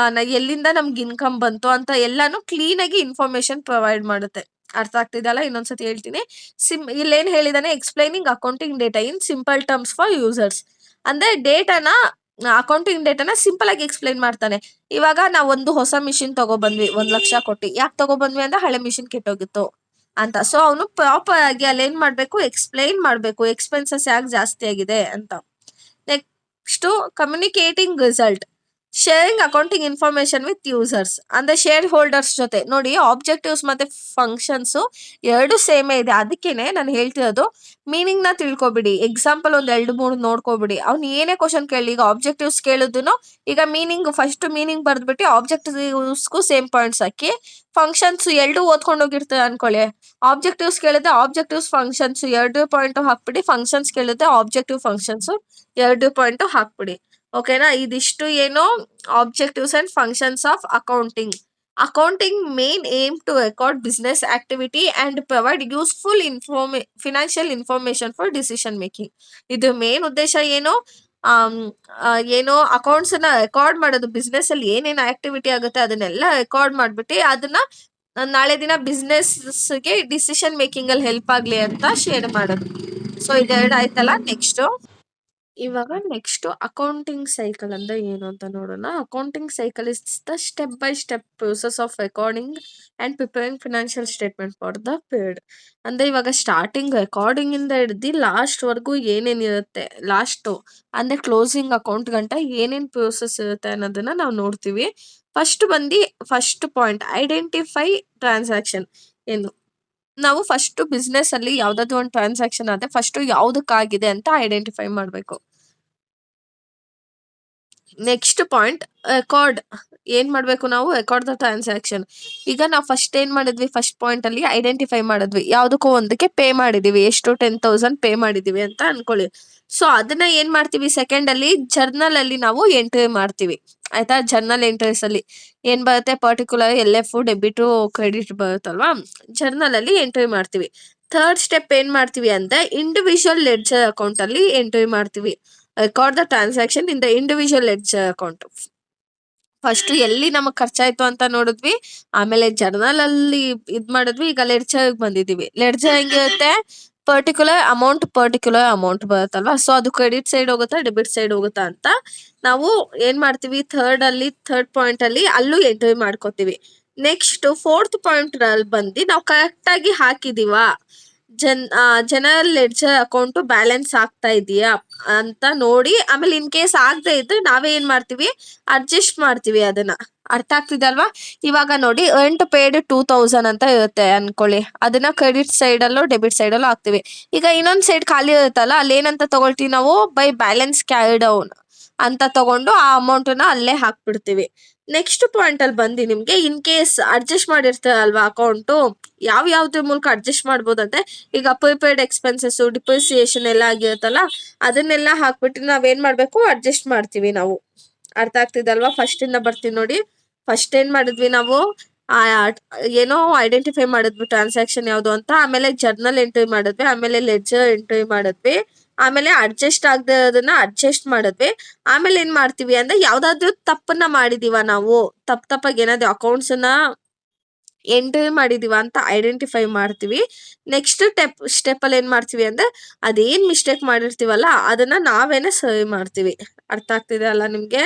ಎಲ್ಲಿಂದ ನಮ್ಗೆ ಇನ್ಕಮ್ ಬಂತು ಅಂತ ಎಲ್ಲಾನು ಕ್ಲೀನ್ ಆಗಿ ಇನ್ಫಾರ್ಮೇಶನ್ ಪ್ರೊವೈಡ್ ಮಾಡುತ್ತೆ. ಅರ್ಥ ಆಗ್ತಿದೆಯಲ್ಲ? ಇನ್ನೊಂದ್ಸತಿ ಹೇಳ್ತೀನಿ. ಇಲ್ಲೇನ್ ಹೇಳಿದಾನೆ, explaining accounting data in simple terms for users. ಅಂದ್ರೆ ಅಕೌಂಟಿಂಗ್ ಡೇಟಾನ ಸಿಂಪಲ್ ಆಗಿ ಎಕ್ಸ್ಪ್ಲೈನ್ ಮಾಡ್ತಾನೆ. ಇವಾಗ ನಾವ್ ಒಂದು ಹೊಸ ಮಿಷಿನ್ ತಗೊಬಂದ್ವಿ 1 ಲಕ್ಷ ಕೊಟ್ಟು. ಯಾಕೆ ತಗೊಬಂದ್ವಿ ಅಂದ್ರೆ ಹಳೆ ಮಿಷಿನ್ ಕೆಟ್ಟೋಗಿತ್ತು ಅಂತ. ಸೊ ಅವನು ಪ್ರಾಪರ್ ಆಗಿ ಅಲ್ಲಿ ಏನ್ ಮಾಡ್ಬೇಕು, ಎಕ್ಸ್ಪ್ಲೈನ್ ಮಾಡ್ಬೇಕು ಎಕ್ಸ್ಪೆನ್ಸಸ್ ಯಾಕೆ ಜಾಸ್ತಿ ಆಗಿದೆ ಅಂತ. Next communicating result. Sharing accounting information with users. ಅಂದ್ರೆ ಶೇರ್ ಹೋಲ್ಡರ್ಸ್ ಜೊತೆ. ನೋಡಿ, ಆಬ್ಜೆಕ್ಟಿವ್ಸ್ ಮತ್ತೆ ಫಂಕ್ಷನ್ಸ್ ಎರಡು ಸೇಮೇ ಇದೆ. ಅದಕ್ಕೇನೆ ನಾನು ಹೇಳ್ತಿರೋದು, ಮೀನಿಂಗ್ ನ ತಿಳ್ಕೊಬಿಡಿ. ಎಕ್ಸಾಂಪಲ್ ಒಂದ್ 2-3 ನೋಡ್ಕೊಬಿಡಿ. ಅವ್ನು ಏನೇ ಕ್ವಶನ್ ಕೇಳಿ, ಈಗ ಆಬ್ಜೆಕ್ಟಿವ್ಸ್ ಕೇಳಿದ್ರು ಈಗ ಫಸ್ಟ್ ಮೀನಿಂಗ್ ಬರ್ದ್ಬಿಟ್ಟು ಆಬ್ಜೆಕ್ಟಿವ್ಸ್ಗೂ ಸೇಮ್ ಪಾಯಿಂಟ್ಸ್ ಹಾಕಿ, ಫಂಕ್ಷನ್ಸ್ ಎರಡು ಓದ್ಕೊಂಡು ಹೋಗಿರ್ತಾರೆ ಅನ್ಕೊಳ್ಳಿ. ಆಬ್ಜೆಕ್ಟಿವ್ಸ್ ಕೇಳಿದ್ರೆ ಆಬ್ಜೆಕ್ಟಿವ್ಸ್ ಫಂಕ್ಷನ್ಸ್ 2 ಪಾಯಿಂಟ್ ಹಾಕ್ಬಿಡಿ, ಫಂಕ್ಷನ್ಸ್ ಕೇಳಿದ್ರೆ ಆಬ್ಜೆಕ್ಟಿವ್ ಫಂಕ್ಷನ್ಸ್ 2 ಪಾಯಿಂಟ್ ಹಾಕ್ಬಿಡಿ. ಓಕೆನಾ? ಇದಿಷ್ಟು ಏನು objectives and functions of accounting. Accounting main aim to record business activity and provide useful financial information for decision making. ಇದು ಮೇನ್ ಉದ್ದೇಶ ಏನು, ಅಕೌಂಟ್ಸ್ ನ ರೆಕಾರ್ಡ್ ಮಾಡೋದು. ಬಿಸ್ನೆಸ್ ಅಲ್ಲಿ ಏನೇನು ಆಕ್ಟಿವಿಟಿ ಆಗುತ್ತೆ ಅದನ್ನೆಲ್ಲ ರೆಕಾರ್ಡ್ ಮಾಡ್ಬಿಟ್ಟು ಅದನ್ನ ನಾಳೆ ದಿನ ಬಿಸ್ನೆಸ್ಗೆ ಡಿಸಿಷನ್ ಮೇಕಿಂಗ್ ಅಲ್ಲಿ ಹೆಲ್ಪ್ ಆಗ್ಲಿ ಅಂತ ಶೇರ್ ಮಾಡೋದು. ಸೊ ಇದೆರಡು ಆಯ್ತಲ್ಲ. ನೆಕ್ಸ್ಟ್ ಅಕೌಂಟಿಂಗ್ ಸೈಕಲ್ ಅಂದ್ರೆ ಏನು ಅಂತ ನೋಡೋಣ. Accounting cycle is the step by step process of recording and preparing financial statement for the period. ಅಂದ್ರೆ ಇವಾಗ ಸ್ಟಾರ್ಟಿಂಗ್ ರೆಕಾರ್ಡಿಂಗ್ ಇಂದ ಹಿಡ್ದು ಲಾಸ್ಟ್ ವರ್ಗು ಏನೇನಿರುತ್ತೆ, ಲಾಸ್ಟ್ ಅಂದ್ರೆ ಕ್ಲೋಸಿಂಗ್ ಅಕೌಂಟ್ ಗಂಟ ಏನೇನ್ ಪ್ರೋಸೆಸ್ ಇರುತ್ತೆ ಅನ್ನೋದನ್ನ ನಾವು ನೋಡ್ತೀವಿ. First point identify transaction. ಏನು, ನಾವು ಫಸ್ಟ್ ಬಿಸ್ನೆಸ್ ಅಲ್ಲಿ ಯಾವ್ದಾದ್ರು ಒಂದು ಟ್ರಾನ್ಸಾಕ್ಷನ್ ಆದ್ರೆ ಫಸ್ಟ್ ಯಾವ್ದಕ್ಕಾಗಿದೆ ಅಂತ ಐಡೆಂಟಿಫೈ ಮಾಡ್ಬೇಕು. Next point record. ಏನ್ ಮಾಡ್ಬೇಕು ನಾವು, ರೆಕಾರ್ಡ್ ದ ಟ್ರಾನ್ಸಾಕ್ಷನ್. ಈಗ ನಾವು ಫಸ್ಟ್ ಏನ್ ಮಾಡಿದ್ವಿ, ಫಸ್ಟ್ ಪಾಯಿಂಟ್ ಅಲ್ಲಿ ಐಡೆಂಟಿಫೈ ಮಾಡಿದ್ವಿ, ಯಾವ್ದಕ್ಕೋ ಒಂದಕ್ಕೆ ಪೇ ಮಾಡಿದೀವಿ, ಎಷ್ಟು 10,000 ಪೇ ಮಾಡಿದೀವಿ ಅಂತ ಅನ್ಕೊಳ್ಳಿ. ಸೊ ಅದನ್ನ ಏನ್ ಮಾಡ್ತೀವಿ, ಸೆಕೆಂಡ್ ಅಲ್ಲಿ ಜರ್ನಲ್ ಅಲ್ಲಿ ನಾವು ಎಂಟ್ರಿ ಮಾಡ್ತೀವಿ. ಆಯ್ತಾ? ಜರ್ನಲ್ ಎಂಟ್ರೀಸ್ ಅಲ್ಲಿ ಏನ್ ಬರುತ್ತೆ, ಪರ್ಟಿಕ್ಯುಲರ್ LF ಡೆಬಿಟ್ ಕ್ರೆಡಿಟ್ ಬರುತ್ತಲ್ವಾ, ಜರ್ನಲ್ ಅಲ್ಲಿ ಎಂಟ್ರಿ ಮಾಡ್ತೀವಿ. ಥರ್ಡ್ ಸ್ಟೆಪ್ ಏನ್ ಮಾಡ್ತೀವಿ ಅಂದ್ರೆ ಇಂಡಿವಿಜುವಲ್ ಲೆಡ್ಜರ್ ಅಕೌಂಟ್ ಅಲ್ಲಿ ಎಂಟ್ರಿ ಮಾಡ್ತೀವಿ. Record the transaction in the individual ledger account. First ಎಲ್ಲಿ ನಮಗ್ ಖರ್ಚಾಯ್ತು ಅಂತ ನೋಡಿದ್ವಿ, ಆಮೇಲೆ ಜರ್ನಲ್ ಅಲ್ಲಿ ಮಾಡಿದ್ವಿ, ಈಗ ಲೆಡ್ಜರ್ ಬಂದಿದೀವಿ. ಲೆಡ್ಜರ್ ಹೆಂಗಿರುತ್ತೆ, ಪರ್ಟಿಕ್ಯುಲರ್ ಅಮೌಂಟ್ ಬರುತ್ತಲ್ವಾ. ಸೊ ಅದು ಕ್ರೆಡಿಟ್ ಸೈಡ್ ಹೋಗುತ್ತಾ ಡೆಬಿಟ್ ಸೈಡ್ ಹೋಗುತ್ತಾ ಅಂತ ನಾವು ಏನ್ ಮಾಡ್ತೀವಿ, ಥರ್ಡ್ ಪಾಯಿಂಟ್ ಅಲ್ಲಿ ಅಲ್ಲೂ ಎಂಟ್ರಿ ಮಾಡ್ಕೋತೀವಿ. ನೆಕ್ಸ್ಟ್ ಫೋರ್ತ್ ಪಾಯಿಂಟ್ ಅಲ್ಲಿ ಬಂದು ನಾವು ಕರೆಕ್ಟ್ ಆಗಿ ಹಾಕಿದೀವಾ, ಜನರಲ್ ಲೆಡ್ಜರ್ ಅಕೌಂಟ್ ಬ್ಯಾಲೆನ್ಸ್ ಆಗ್ತಾ ಇದೆಯಾ ಅಂತ ನೋಡಿ, ಆಮೇಲೆ ಇನ್ ಕೇಸ್ ಆಗದೆ ಇದ್ರೆ ನಾವೇ ಏನ್ ಮಾಡ್ತೀವಿ, ಅಡ್ಜಸ್ಟ್ ಮಾಡ್ತೀವಿ ಅದನ್ನ. ಅರ್ಥ ಆಗ್ತಿದೆ ಅಲ್ವಾ? ಇವಾಗ ನೋಡಿ, ರೆಂಟ್ ಪೇಡ್ 2,000 ಅಂತ ಇರುತ್ತೆ ಅನ್ಕೊಳ್ಳಿ, ಅದನ್ನ ಕ್ರೆಡಿಟ್ ಸೈಡ್ ಅಲ್ಲೋ ಡೆಬಿಟ್ ಸೈಡ್ ಅಲ್ಲೋ ಹಾಕ್ತಿವಿ. ಈಗ ಇನ್ನೊಂದ್ ಸೈಡ್ ಖಾಲಿ ಇರುತ್ತಲ್ಲ, ಅಲ್ಲಿ ಏನಂತ ತಗೊಳ್ತೀವಿ ನಾವು, ಬೈ ಬ್ಯಾಲೆನ್ಸ್ ಕ್ಯಾರಿ ಡೌನ್ ಅಂತ ತಗೊಂಡು ಆ ಅಮೌಂಟ್ ನ ಅಲ್ಲೇ ಹಾಕ್ಬಿಡ್ತೀವಿ. ನೆಕ್ಸ್ಟ್ ಪಾಯಿಂಟ್ ಅಲ್ಲಿ ಬಂದು ನಿಮ್ಗೆ ಇನ್ ಕೇಸ್ ಅಡ್ಜಸ್ಟ್ ಮಾಡಿರ್ತಾರಲ್ವಾ ಅಕೌಂಟು, ಯಾವ್ದ್ರ ಮೂಲಕ ಅಡ್ಜಸ್ಟ್ ಮಾಡ್ಬೋದಂತೆ, ಈಗ ಪ್ರಿಪೇಯ್ಡ್ ಎಕ್ಸ್ಪೆನ್ಸಸ್, ಡಿಪ್ರಿಸಿಯೇಷನ್ ಎಲ್ಲ ಆಗಿರುತ್ತಲ್ಲ, ಅದನ್ನೆಲ್ಲ ಹಾಕ್ಬಿಟ್ಟು ನಾವೇನ್ ಮಾಡ್ಬೇಕು, ಅಡ್ಜಸ್ಟ್ ಮಾಡ್ತೀವಿ ನಾವು. ಅರ್ಥ ಆಗ್ತಿದಲ್ವಾ? ಫಸ್ಟ್ ಇಂದ ಬರ್ತೀವಿ ನೋಡಿ. ಫಸ್ಟ್ ಏನ್ ಮಾಡಿದ್ವಿ ನಾವು, ಏನೋ ಐಡೆಂಟಿಫೈ ಮಾಡಿದ್ವಿ ಟ್ರಾನ್ಸಾಕ್ಷನ್ ಯಾವ್ದು ಅಂತ, ಆಮೇಲೆ ಜರ್ನಲ್ ಎಂಟ್ರಿ ಮಾಡಿದ್ವಿ, ಆಮೇಲೆ ಲೆಡ್ಜರ್ ಎಂಟ್ರಿ ಮಾಡಿದ್ವಿ, ಆಮೇಲೆ ಅಡ್ಜಸ್ಟ್ ಆಗದೆ ಅದನ್ನ ಅಡ್ಜಸ್ಟ್ ಮಾಡಿದ್ವಿ. ಆಮೇಲೆ ಏನ್ ಮಾಡ್ತೀವಿ ಅಂದ್ರೆ ಯಾವ್ದಾದ್ರು ತಪ್ಪನ್ನ ಮಾಡಿದೀವ ನಾವು, ತಪ್ಪಾಗಿ ಏನಾದ್ರು ಅಕೌಂಟ್ಸ್ ನ ಎಂಟ್ರಿ ಮಾಡಿದೀವ ಅಂತ ಐಡೆಂಟಿಫೈ ಮಾಡ್ತೀವಿ. ನೆಕ್ಸ್ಟ್ ಸ್ಟೆಪ್ ಅಲ್ಲಿ ಏನ್ ಮಾಡ್ತೀವಿ ಅಂದ್ರೆ ಅದೇನ್ ಮಿಸ್ಟೇಕ್ ಮಾಡಿರ್ತೀವಲ್ಲ ಅದನ್ನ ನಾವೇನೆ ಸರಿ ಮಾಡ್ತೀವಿ. ಅರ್ಥ ಆಗ್ತಿದೆ ಅಲ್ಲ ನಿಮ್ಗೆ?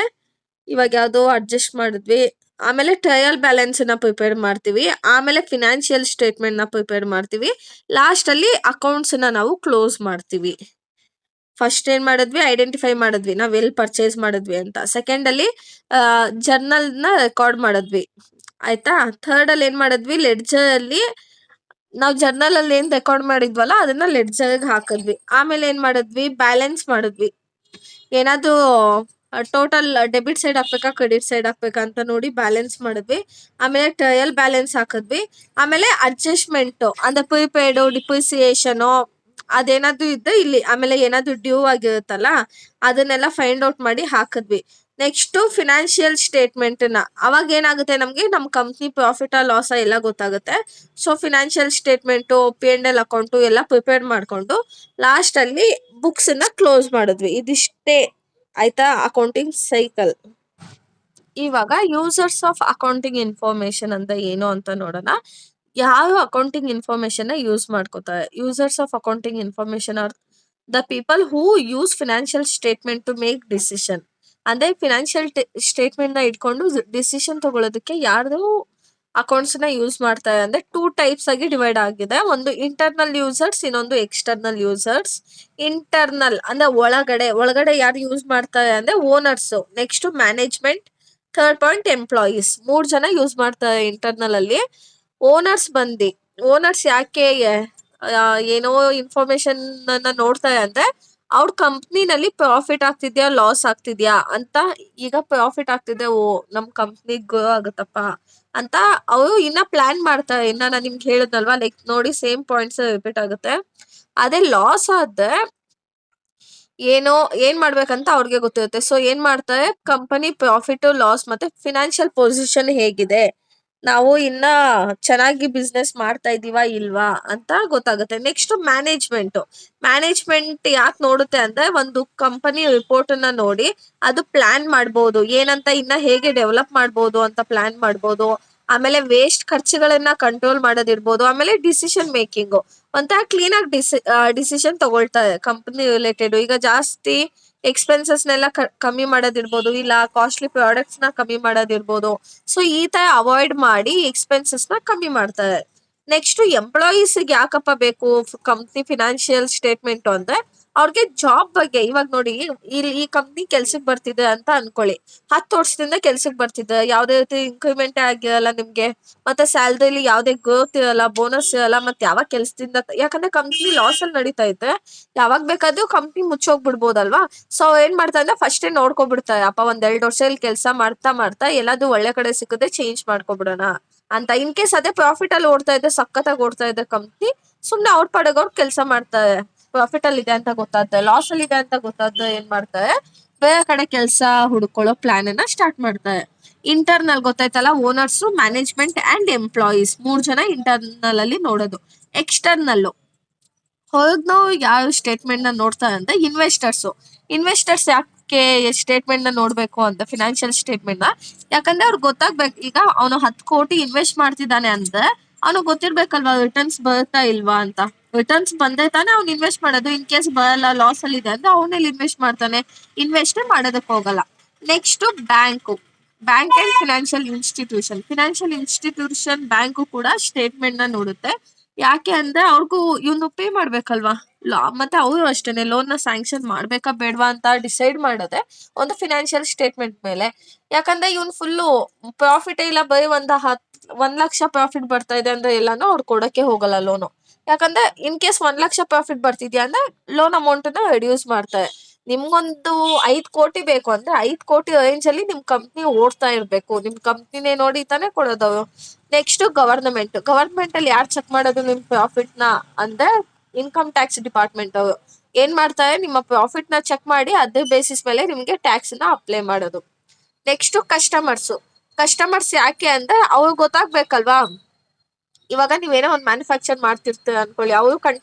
ಇವಾಗ ಯಾವ್ದೋ ಅಡ್ಜಸ್ಟ್ ಮಾಡಿದ್ವಿ, ಆಮೇಲೆ ಟ್ರಯಲ್ ಬ್ಯಾಲೆನ್ಸ್ ನ ಪ್ರಿಪೇರ್ ಮಾಡ್ತೀವಿ, ಆಮೇಲೆ ಫಿನಾನ್ಷಿಯಲ್ ಸ್ಟೇಟ್ಮೆಂಟ್ ನ ಪ್ರಿಪೇರ್ ಮಾಡ್ತೀವಿ, ಲಾಸ್ಟ್ ಅಲ್ಲಿ ಅಕೌಂಟ್ಸ್ ನ ನಾವು ಕ್ಲೋಸ್ ಮಾಡ್ತೀವಿ. ಫಸ್ಟ್ ಏನ್ ಮಾಡಿದ್ವಿ, ಐಡೆಂಟಿಫೈ ಮಾಡಿದ್ವಿ ನಾವ್ ಎಲ್ಲಿ ಪರ್ಚೇಸ್ ಮಾಡಿದ್ವಿ ಅಂತ. ಸೆಕೆಂಡ್ ಅಲ್ಲಿ ಜರ್ನಲ್ ನ ರೆಕಾರ್ಡ್ ಮಾಡಿದ್ವಿ, ಆಯ್ತಾ? ಥರ್ಡ್ ಅಲ್ಲಿ ಏನ್ ಮಾಡಿದ್ವಿ, ಲೆಡ್ಜರ್ ಅಲ್ಲಿ ನಾವು ಜರ್ನಲ್ ಅಲ್ಲಿ ಏನ್ ರೆಕಾರ್ಡ್ ಮಾಡಿದ್ವಲ್ಲ ಅದನ್ನ ಲೆಡ್ಜರ್ ಹಾಕಿದ್ವಿ. ಆಮೇಲೆ ಏನ್ ಮಾಡಿದ್ವಿ, ಬ್ಯಾಲೆನ್ಸ್ ಮಾಡಿದ್ವಿ. ಏನಾದ್ರು ಟೋಟಲ್ ಡೆಬಿಟ್ ಸೈಡ್ ಹಾಕ್ಬೇಕಾ ಕ್ರೆಡಿಟ್ ಸೈಡ್ ಹಾಕ್ಬೇಕಾ ಅಂತ ನೋಡಿ ಬ್ಯಾಲೆನ್ಸ್ ಮಾಡಿದ್ವಿ. ಆಮೇಲೆ ಟ್ರಯಲ್ ಬ್ಯಾಲೆನ್ಸ್ ಹಾಕಿದ್ವಿ. ಆಮೇಲೆ ಅಡ್ಜಸ್ಟ್ಮೆಂಟ್ ಅಂದ್ರೆ ಪ್ರಿಪೇಯ್ಡ್ ಡಿಪ್ರಿಸಿಯೇಷನ್ ಅದೇನಾದ್ರು ಇದ್ರೆ ಇಲ್ಲಿ ಆಮೇಲೆ ಏನಾದ್ರು ಡ್ಯೂ ಆಗಿರುತ್ತಲ್ಲ ಅದನ್ನೆಲ್ಲ ಫೈಂಡ್ ಔಟ್ ಮಾಡಿ ಹಾಕಿದ್ವಿ. ನೆಕ್ಸ್ಟ್ ಫಿನಾನ್ಷಿಯಲ್ ಸ್ಟೇಟ್ಮೆಂಟ್ ಅವಾಗ ಏನಾಗುತ್ತೆ ನಮ್ಗೆ ನಮ್ ಕಂಪ್ನಿ ಪ್ರಾಫಿಟ್ ಲಾಸ್ ಎಲ್ಲ ಗೊತ್ತಾಗುತ್ತೆ. So financial statement P&L account ಎಲ್ಲ ಪ್ರಿಪೇರ್ ಮಾಡ್ಕೊಂಡು ಲಾಸ್ಟ್ ಅಲ್ಲಿ ಬುಕ್ಸ್ ಕ್ಲೋಸ್ ಮಾಡಿದ್ವಿ. ಇದಿಷ್ಟೇ ಆಯ್ತಾ ಅಕೌಂಟಿಂಗ್ ಸೈಕಲ್. ಇವಾಗ ಯೂಸರ್ಸ್ ಆಫ್ ಅಕೌಂಟಿಂಗ್ ಇನ್ಫಾರ್ಮೇಶನ್ ಅಂತ ಏನು ಅಂತ ನೋಡೋಣ. ಯಾವ ಅಕೌಂಟಿಂಗ್ ಇನ್ಫಾರ್ಮೇಶನ್ ಯೂಸ್ ಮಾಡ್ಕೋತಾರೆ? Users of accounting information are the people who use financial statement to make decision. ಅಂದ್ರೆ ಫಿನಾನ್ಷಿಯಲ್ ಸ್ಟೇಟ್ಮೆಂಟ್ ನ ಇಟ್ಕೊಂಡು ಡಿಸಿಷನ್ ತಗೊಳ್ಳೋದಕ್ಕೆ ಯಾರು ಅಕೌಂಟ್ಸ್ ಯೂಸ್ ಮಾಡ್ತಾರೆ ಅಂದ್ರೆ 2 ಟೈಪ್ಸ್ ಆಗಿ ಡಿವೈಡ್ ಆಗಿದೆ. ಒಂದು ಇಂಟರ್ನಲ್ ಯೂಸರ್ಸ್, ಇನ್ನೊಂದು ಎಕ್ಸ್ಟರ್ನಲ್ ಯೂಸರ್ಸ್. ಇಂಟರ್ನಲ್ ಅಂದ್ರೆ ಒಳಗಡೆ ಯಾರು ಯೂಸ್ ಮಾಡ್ತಾರೆ ಅಂದ್ರೆ owners, next management, third point employees. 3 ಜನ ಯೂಸ್ ಮಾಡ್ತಾರೆ ಇಂಟರ್ನಲ್ ಅಲ್ಲಿ. ಓನರ್ಸ್ ಯಾಕೆ ಏನೋ ಇನ್ಫಾರ್ಮೇಶನ್ ನೋಡ್ತಾರೆ ಅಂದ್ರೆ ಅವ್ರ ಕಂಪ್ನಿನಲ್ಲಿ ಪ್ರಾಫಿಟ್ ಆಗ್ತಿದ್ಯಾ ಲಾಸ್ ಆಗ್ತಿದ್ಯಾ ಅಂತ. ಈಗ ಪ್ರಾಫಿಟ್ ಆಗ್ತಿದೆ, ನಮ್ ಕಂಪ್ನಿ ಗ್ರೋ ಆಗುತ್ತಪ್ಪ ಅಂತ ಅವರು ಇನ್ನ ಪ್ಲಾನ್ ಮಾಡ್ತಾರೆ. ಇನ್ನ ನಾನು ನಿಮ್ಗೆ ಹೇಳಿದ್ನಲ್ವಾ, ಲೈಕ್ ನೋಡಿ ಸೇಮ್ ಪಾಯಿಂಟ್ಸ್ ರಿಪೀಟ್ ಆಗುತ್ತೆ. ಅದೇ ಲಾಸ್ ಆದ್ರೆ ಏನ್ ಮಾಡ್ಬೇಕಂತ ಅವ್ರಿಗೆ ಗೊತ್ತಿರುತ್ತೆ. ಸೊ ಏನ್ ಮಾಡ್ತಾರೆ, ಕಂಪನಿ ಪ್ರಾಫಿಟ್ ಲಾಸ್ ಮತ್ತೆ ಫಿನಾನ್ಷಿಯಲ್ ಪೊಸಿಷನ್ ಹೇಗಿದೆ, ನಾವು ಇನ್ನ ಚೆನ್ನಾಗಿ ಬಿಸ್ನೆಸ್ ಮಾಡ್ತಾ ಇದೀವಾ ಇಲ್ವಾ ಅಂತ ಗೊತ್ತಾಗುತ್ತೆ. ನೆಕ್ಸ್ಟ್ ಮ್ಯಾನೇಜ್ಮೆಂಟ್ ಯಾಕೆ ನೋಡುತ್ತೆ ಅಂದ್ರೆ ಒಂದು ಕಂಪನಿ ರಿಪೋರ್ಟ್ ನೋಡಿ ಅದು ಪ್ಲಾನ್ ಮಾಡ್ಬೋದು, ಏನಂತ ಇನ್ನ ಹೇಗೆ ಡೆವಲಪ್ ಮಾಡ್ಬೋದು ಅಂತ ಪ್ಲಾನ್ ಮಾಡ್ಬೋದು. ಆಮೇಲೆ ವೇಸ್ಟ್ ಖರ್ಚುಗಳನ್ನ ಕಂಟ್ರೋಲ್ ಮಾಡೋದಿರ್ಬೋದು. ಆಮೇಲೆ ಡಿಸಿಷನ್ ಮೇಕಿಂಗ್ ಒಂಥರ ಕ್ಲೀನ್ ಆಗಿ ಡಿಸಿಷನ್ ತಗೊಳ್ತಾರೆ ಕಂಪನಿ ರಿಲೇಟೆಡ್. ಈಗ ಜಾಸ್ತಿ ಎಕ್ಸ್ಪೆನ್ಸಸ್ನೆಲ್ಲ ಕಮ್ಮಿ ಮಾಡೋದಿರ್ಬೋದು, ಇಲ್ಲ ಕಾಸ್ಟ್ಲಿ ಪ್ರಾಡಕ್ಟ್ಸ್ ಕಮ್ಮಿ ಮಾಡೋದಿರ್ಬೋದು. ಸೊ ಈ ತರ ಅವಾಯ್ಡ್ ಮಾಡಿ ಎಕ್ಸ್ಪೆನ್ಸಸ್ ಕಮ್ಮಿ ಮಾಡ್ತಾರೆ. ನೆಕ್ಸ್ಟ್ ಎಂಪ್ಲಾಯೀಸ್ ಯಾಕಪ್ಪ ಬೇಕು ಕಂಪ್ನಿ ಫಿನಾನ್ಷಿಯಲ್ ಸ್ಟೇಟ್ಮೆಂಟ್ ಅಂದ್ರೆ ಅವ್ರಿಗೆ ಜಾಬ್ ಬಗ್ಗೆ. ಇವಾಗ ನೋಡಿ, ಇಲ್ಲಿ ಈ ಕಂಪ್ನಿ ಕೆಲ್ಸಕ್ಕೆ ಬರ್ತಿದೆ ಅಂತ ಅನ್ಕೊಳ್ಳಿ. 10 ವರ್ಷದಿಂದ ಕೆಲ್ಸಕ್ಕೆ ಬರ್ತಿದೆ, ಯಾವ್ದೇ ರೀತಿ ಇನ್ಕ್ರಿಮೆಂಟ್ ಆಗಿರಲ್ಲ ನಿಮ್ಗೆ, ಮತ್ತೆ ಸ್ಯಾಲ್ರಿಲಿ ಯಾವ್ದೇ ಗ್ರೋತ್ ಇರಲ್ಲ, ಬೋನಸ್ ಇರಲ್ಲ. ಮತ್ತೆ ಯಾವಾಗ ಕೆಲ್ಸದಿಂದ, ಯಾಕಂದ್ರೆ ಕಂಪ್ನಿ ಲಾಸ್ ಅಲ್ಲಿ ನಡೀತಾ ಇದ್ರೆ ಯಾವಾಗ ಬೇಕಾದ್ರೂ ಕಂಪ್ನಿ ಮುಚ್ಚೋಗ್ಬಿಡ್ಬೋದಲ್ವಾ. ಸೊ ಏನ್ ಮಾಡ್ತಾ ಅಂದ್ರೆ ಫಸ್ಟೇ ನೋಡ್ಕೊಬಿಡ್ತಾರೆ, ಅಪ್ಪ 1-2 ವರ್ಷ ಇಲ್ಲಿ ಕೆಲಸ ಮಾಡ್ತಾ ಎಲ್ಲಾದ್ರೂ ಒಳ್ಳೆ ಕಡೆ ಸಿಕ್ಕದೆ ಚೇಂಜ್ ಮಾಡ್ಕೊಬಿಡೋಣ ಅಂತ. ಇನ್ ಕೇಸ್ ಅದೇ ಪ್ರಾಫಿಟ್ ಅಲ್ಲಿ ಓಡ್ತಾ ಇದೆ, ಸಖತ್ತಾಗಿ ಓಡ್ತಾ ಇದೆ ಕಂಪ್ನಿ, ಸುಮ್ನೆ ಅವ್ರ ಪಡೆಗೆ ಅವ್ರು ಕೆಲಸ ಮಾಡ್ತಾರೆ. ಪ್ರಾಫಿಟ್ ಅಲ್ಲಿ ಇದೆ ಅಂತ ಗೊತ್ತಾದ್ರೆ, ಲಾಸ್ ಅಲ್ಲಿ ಇದೆ ಅಂತ ಗೊತ್ತಾದ್ರೆ ಏನ್ ಮಾಡ್ತಾರೆ, ಬೇರೆ ಕಡೆ ಕೆಲಸ ಹುಡ್ಕೊಳ್ಳೋ ಪ್ಲಾನ್ ಸ್ಟಾರ್ಟ್ ಮಾಡ್ತಾರೆ. ಇಂಟರ್ನಲ್ ಗೊತ್ತಾಯ್ತಲ್ಲ, ಓನರ್ಸ್, ಮ್ಯಾನೇಜ್ಮೆಂಟ್ ಅಂಡ್ ಎಂಪ್ಲಾಯೀಸ್ 3 ಜನ ಇಂಟರ್ನಲ್ ಅಲ್ಲಿ ನೋಡೋದು. ಎಕ್ಸ್ಟರ್ನಲ್ ಹೊರಗ್ನವ್ರು ಯಾವ ಸ್ಟೇಟ್ಮೆಂಟ್ ನೋಡ್ತಾರೆ ಅಂದ್ರೆ ಇನ್ವೆಸ್ಟರ್ಸ್ ಯಾಕೆ ಸ್ಟೇಟ್ಮೆಂಟ್ ನೋಡ್ಬೇಕು ಅಂತ, ಫಿನಾನ್ಷಿಯಲ್ ಸ್ಟೇಟ್ಮೆಂಟ್ ಯಾಕಂದ್ರೆ ಅವ್ರಿಗೆ ಗೊತ್ತಾಗ್ಬೇಕು. ಈಗ ಅವನು 10 ಕೋಟಿ ಇನ್ವೆಸ್ಟ್ ಮಾಡ್ತಿದ್ದಾನೆ ಅಂದ್ರೆ ಅವ್ನಿಗೆ ಗೊತ್ತಿರ್ಬೇಕಲ್ವಾ ರಿಟರ್ನ್ಸ್ ಬರುತ್ತಾ ಇಲ್ವಾ ಅಂತ. ರಿಟರ್ನ್ಸ್ ಬಂದ್ರೆ ತಾನೇ ಅವ್ನು ಇನ್ವೆಸ್ಟ್ ಮಾಡೋದು. ಇನ್ ಕೇಸ್ ಬರಲ್ಲ, ಲಾಸ್ ಅಲ್ಲಿ ಇದೆ ಅಂದ್ರೆ ಅವನಲ್ಲಿ ಇನ್ವೆಸ್ಟ್ ಮಾಡ್ತಾನೆ, ಇನ್ವೆಸ್ಟ್ ಮಾಡೋದಕ್ಕೆ ಹೋಗಲ್ಲ. Next bank and financial institution bank ಕೂಡ ಸ್ಟೇಟ್ಮೆಂಟ್ ನೋಡುತ್ತೆ. ಯಾಕೆ ಅಂದ್ರೆ ಅವ್ರಿಗೂ ಇವನು ಪೇ ಮಾಡ್ಬೇಕಲ್ವಾ, ಮತ್ತೆ ಅವರು ಅಷ್ಟೇನೆ ಲೋನ್ ಸ್ಯಾಂಕ್ಷನ್ ಮಾಡ್ಬೇಕಾ ಬೇಡವಾ ಅಂತ ಡಿಸೈಡ್ ಮಾಡೋದೆ ಒಂದು ಫಿನಾನ್ಷಿಯಲ್ ಸ್ಟೇಟ್ಮೆಂಟ್ ಮೇಲೆ. ಯಾಕಂದ್ರೆ ಇವನ್ ಫುಲ್ಲು ಪ್ರಾಫಿಟ್ ಇಲ್ಲ, ಬರೀ 1 ಲಕ್ಷ ಪ್ರಾಫಿಟ್ ಬರ್ತಾ ಇದೆ ಅಂದ್ರೆ ಎಲ್ಲಾನು ಅವ್ರು ಕೊಡಕ್ಕೆ ಹೋಗಲ್ಲ ಲೋನು. ಯಾಕಂದ್ರೆ ಇನ್ ಕೇಸ್ 1 ಲಕ್ಷ ಪ್ರಾಫಿಟ್ ಬರ್ತಿದ್ಯಾ ಅಂದ್ರೆ ಲೋನ್ ಅಮೌಂಟ್ ರೆಡ್ಯೂಸ್ ಮಾಡ್ತಾರೆ. ನಿಮ್ಗೊಂದು 5 ಕೋಟಿ ಬೇಕು ಅಂದ್ರೆ 5 ಕೋಟಿ ರೇಂಜ್ ಅಲ್ಲಿ ನಿಮ್ ಕಂಪ್ನಿ ಓಡ್ತಾ ಇರ್ಬೇಕು, ನಿಮ್ ಕಂಪ್ನಿನೇ ನೋಡಿ ತಾನೇ ಕೊಡೋದವ್ರು. ನೆಕ್ಸ್ಟ್ ಗವರ್ಮೆಂಟ್ ಅಲ್ಲಿ ಯಾರು ಚೆಕ್ ಮಾಡೋದು ನಿಮ್ ಪ್ರಾಫಿಟ್ ಅಂದ್ರೆ ಇನ್ಕಮ್ ಟ್ಯಾಕ್ಸ್ ಡಿಪಾರ್ಟ್ಮೆಂಟ್ ಅವರು ಏನ್ ಮಾಡ್ತಾರೆ, ನಿಮ್ಮ ಪ್ರಾಫಿಟ್ ಚೆಕ್ ಮಾಡಿ ಅದೇ ಬೇಸಿಸ್ ಮೇಲೆ ನಿಮ್ಗೆ ಟ್ಯಾಕ್ಸ್ ಅಪ್ಲೈ ಮಾಡೋದು. ನೆಕ್ಸ್ಟ್ ಕಸ್ಟಮರ್ಸ್ ಯಾಕೆ ಅಂದ್ರೆ ಅವ್ರಿಗೆ ಗೊತ್ತಾಗ್ಬೇಕಲ್ವಾ. ಇವಾಗ ನೀವೇನೋ ಒಂದು ಮ್ಯಾನುಫ್ಯಾಕ್ಚರ್ ಮಾಡ್ತಿರ್ತೀರ ಅನ್ಕೊಳ್ಳಿ, ಅವರು